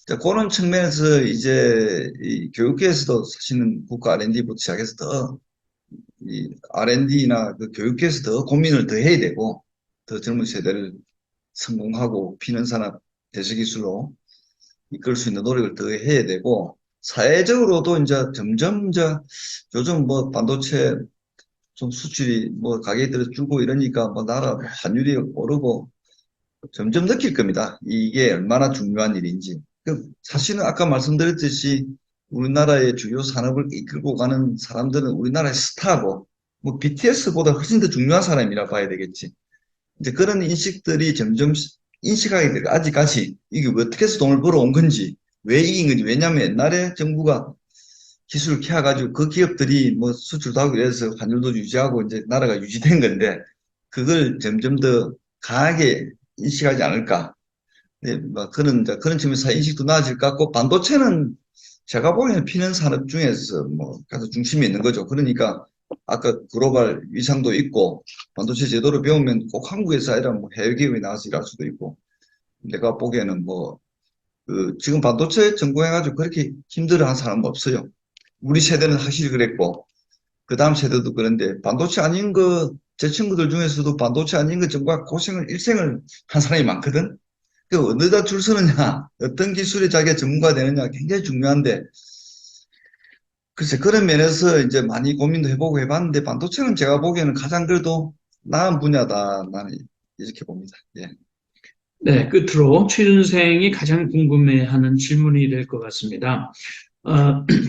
자, 그런 측면에서 이제 이 교육계에서도 사실은 국가 R&D부터 시작해서 더 이 R&D나 그 교육계에서 더 고민을 더 해야 되고 더 젊은 세대를 성공하고 피는 산업 대세기술로 이끌 수 있는 노력을 더 해야 되고 사회적으로도 이제 점점 이제 요즘 뭐 반도체 좀 수출이 뭐 가격들이 줄고 이러니까 뭐 나라 환율이 오르고 점점 느낄 겁니다. 이게 얼마나 중요한 일인지. 사실은 아까 말씀드렸듯이 우리나라의 주요 산업을 이끌고 가는 사람들은 우리나라의 스타고 뭐 BTS보다 훨씬 더 중요한 사람이라 봐야 되겠지. 이제 그런 인식들이 점점 인식하게 되고 아직까지 이게 어떻게 해서 돈을 벌어온 건지 왜 이긴 건지 왜냐하면 옛날에 정부가 기술을 키워가지고 그 기업들이 뭐 수출도 하고 이래서 환율도 유지하고 이제 나라가 유지된 건데 그걸 점점 더 강하게 인식하지 않을까. 네, 뭐 그런 측면에서 인식도 나아질 것 같고 반도체는 제가 보기에는 피는 산업 중에서 뭐 가장 중심에 있는 거죠. 그러니까 아까 글로벌 위상도 있고 반도체 제도를 배우면 꼭 한국에서 아니라 뭐 해외 기업에 나가서 일할 수도 있고 내가 보기에는 뭐 그 지금 반도체 전공해가지고 그렇게 힘들어하는 사람은 없어요. 우리 세대는 확실히 그랬고 그 다음 세대도 그런데 반도체 아닌 거 제 친구들 중에서도 반도체 아닌 거 전과 고생을 일생을 한 사람이 많거든. 그 어디다 줄 서느냐, 어떤 기술에 자기가 전문가 되느냐 굉장히 중요한데 글쎄, 그런 면에서 이제 많이 고민도 해보고 해봤는데, 반도체는 제가 보기에는 가장 그래도 나은 분야다. 나는 이렇게 봅니다. 예. 네, 끝으로 취준생이 가장 궁금해하는 질문이 될 것 같습니다.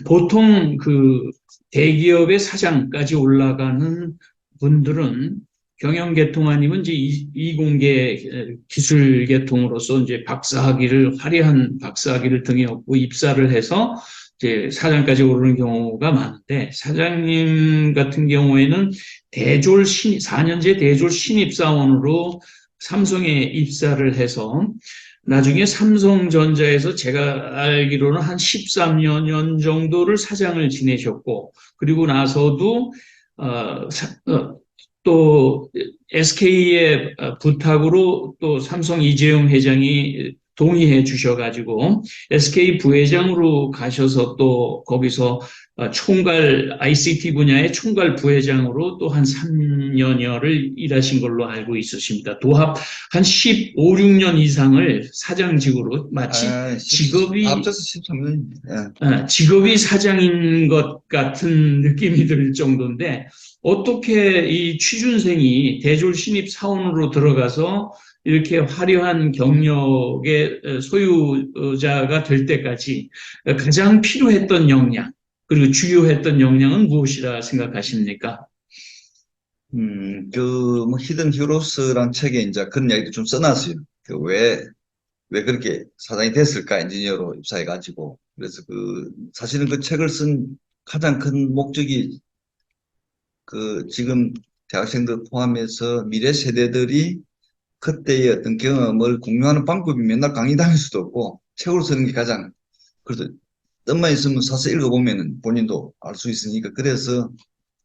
보통 그 대기업의 사장까지 올라가는 분들은 경영계통 아니면 이제 이공계 기술계통으로서 이제 박사학위를, 화려한 박사학위를 등에 업고 입사를 해서 이제 사장까지 오르는 경우가 많은데, 사장님 같은 경우에는 4년제 대졸 신입사원으로 삼성에 입사를 해서 나중에 삼성전자에서 제가 알기로는 한 13년 정도를 사장을 지내셨고, 그리고 나서도 또 SK의 부탁으로 또 삼성 이재용 회장이 동의해 주셔가지고 SK 부회장으로 가셔서 또 거기서 총괄 ICT 분야의 총괄 부회장으로 또 한 3년여를 일하신 걸로 알고 있으십니다. 도합 한 15, 16년 이상을 사장직으로 마치 직업이 합쳐서 13년입니다. 직업이 사장인 것 같은 느낌이 들 정도인데, 어떻게 이 취준생이 대졸 신입 사원으로 들어가서 이렇게 화려한 경력의 소유자가 될 때까지 가장 필요했던 역량, 그리고 주요했던 역량은 무엇이라 생각하십니까? 뭐, 히든 히어로스란 책에 이제 그런 이야기도 좀 써놨어요. 왜 그렇게 사장이 됐을까, 엔지니어로 입사해가지고. 그래서 사실은 그 책을 쓴 가장 큰 목적이 지금 대학생들 포함해서 미래 세대들이 그때의 어떤 경험을 공유하는 방법이 맨날 강의 다닐 수도 없고, 책으로 쓰는 게 가장, 그래도 뜻만 있으면 사서 읽어보면 본인도 알 수 있으니까. 그래서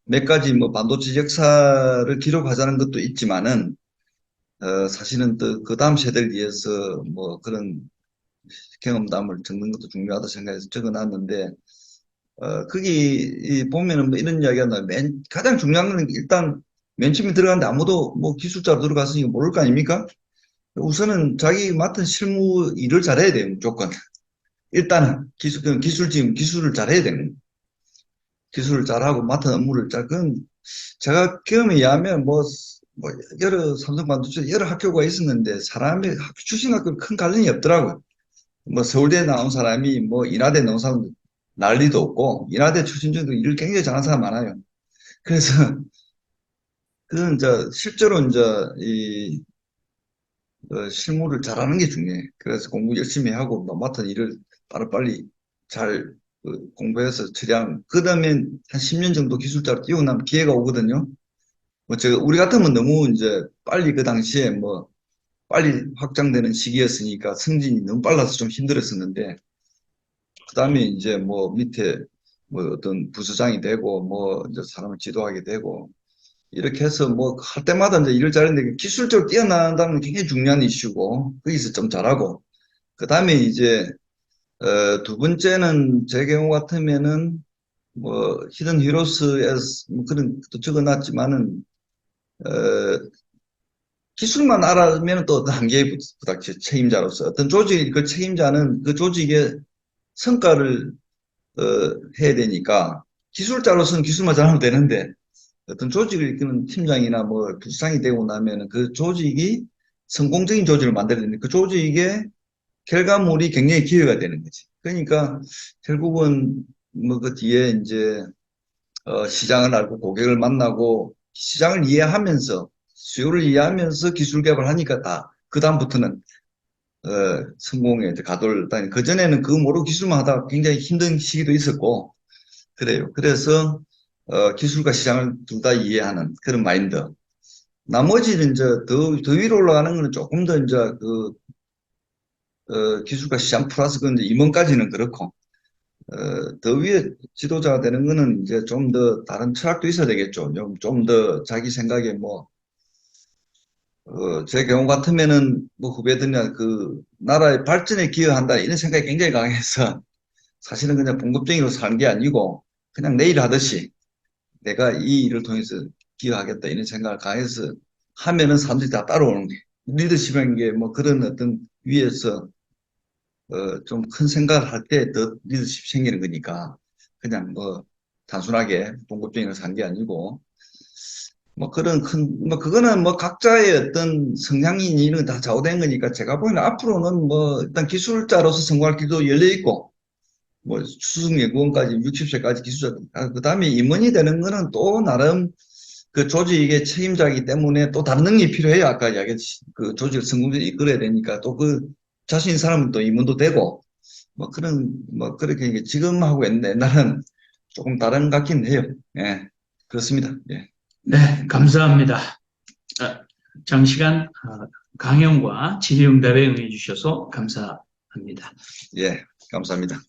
몇 가지 뭐 반도체 역사를 기록하자는 것도 있지만은, 사실은 또 그 다음 세대를 위해서 뭐 그런 경험담을 적는 것도 중요하다 생각해서 적어놨는데, 거기 보면은 뭐 이런 이야기가 나와요. 가장 중요한 건 일단 맨 처음에 들어갔는데 아무도 뭐 기술자로 들어갔으니까 모를 거 아닙니까? 우선은 자기 맡은 실무 일을 잘해야 돼요, 무조건. 일단은 기술을 잘해야 되는. 기술을 잘하고 맡은 업무를 그건 제가 경험에 의하면 뭐 여러 삼성 반도체 여러 학교가 있었는데 사람의 출신 학교 큰 갈등이 없더라고요. 뭐 서울대 나온 사람이 뭐 인하대 나온 사람 난리도 없고 인하대 출신 중에도 일을 굉장히 잘하는 사람 많아요. 그래서 그건 이제 실제로 이제 이 실무를 잘하는 게 중요해. 그래서 공부 열심히 하고 뭐 맡은 일을 빨리빨리 잘 공부해서 처리하는. 그 다음에 한 10년 정도 기술자로 뛰어나면 기회가 오거든요. 뭐 제가 우리 같으면 너무 이제 빨리 그 당시에 뭐 빨리 확장되는 시기였으니까 승진이 너무 빨라서 좀 힘들었었는데 그다음에 이제 뭐 밑에 뭐 어떤 부서장이 되고 뭐 이제 사람을 지도하게 되고 이렇게 해서 뭐 할 때마다 이제 일을 잘했는데 기술적으로 뛰어난다는 게 굉장히 중요한 이슈고 거기서 좀 잘하고 그다음에 이제 두 번째는 제 경우 같으면은 뭐 히든 히로스에서 뭐 그런 것도 적어놨지만은 어, 기술만 알아면 또 어떤 한계에 부닥쳐 책임자로서 어떤 조직 그 책임자는 그 조직의 성과를 어, 해야 되니까 기술자로서는 기술만 잘하면 되는데 어떤 조직을 이끄는 팀장이나 뭐 부장이 되고 나면은 그 조직이 성공적인 조직을 만들어야 되는데 그 조직의 결과물이 굉장히 기여가 되는 거지. 그러니까 결국은 뭐 그 뒤에 이제 시장을 알고 고객을 만나고 시장을 이해하면서 수요를 이해하면서 기술 개발하니까 다 그다음부터는 성공에 가돌다니 그전에는 그 모르고 기술만 하다가 굉장히 힘든 시기도 있었고 그래요. 그래서 기술과 시장을 둘 다 이해하는 그런 마인드. 나머지는 이제 더 위로 올라가는 거는 조금 더 이제 기술과 시장 플러스 그 이제 임원까지는 그렇고 더 위에 지도자가 되는 거는 이제 좀 더 다른 철학도 있어야 되겠죠. 좀 더 자기 생각에 뭐, 제 경우 같으면은 뭐 후배들이나 그 나라의 발전에 기여한다 이런 생각이 굉장히 강해서 사실은 그냥 봉급쟁이로 사는 게 아니고 그냥 내일 하듯이 내가 이 일을 통해서 기여하겠다 이런 생각을 강해서 하면은 사람들이 다 따라오는 게 리더십이라는 게 뭐 그런 어떤 위에서 좀 큰 생각을 할 때 더 리더십 생기는 거니까 그냥 뭐 단순하게 봉급적인 산 게 아니고, 뭐 그런 그거는 뭐 각자의 어떤 성향이니 이런 다 좌우된 거니까 제가 보기에는 앞으로는 뭐 일단 기술자로서 성공할 길도 열려 있고, 뭐 수석연구원까지 60세까지 기술자, 그 다음에 임원이 되는 거는 또 나름 그 조직의 책임자이기 때문에 또 다른 능력이 필요해요. 아까 이야기했듯이 그 조직을 성공적으로 이끌어야 되니까 또 그 자신 있는 사람은 또 임원도 되고 뭐 그런 뭐 그렇게 지금하고 옛날은 조금 다른 것 같긴 해요. 예, 그렇습니다. 예, 네, 감사합니다. 장시간 강연과 질의응답에 응해 주셔서 감사합니다. 예, 감사합니다.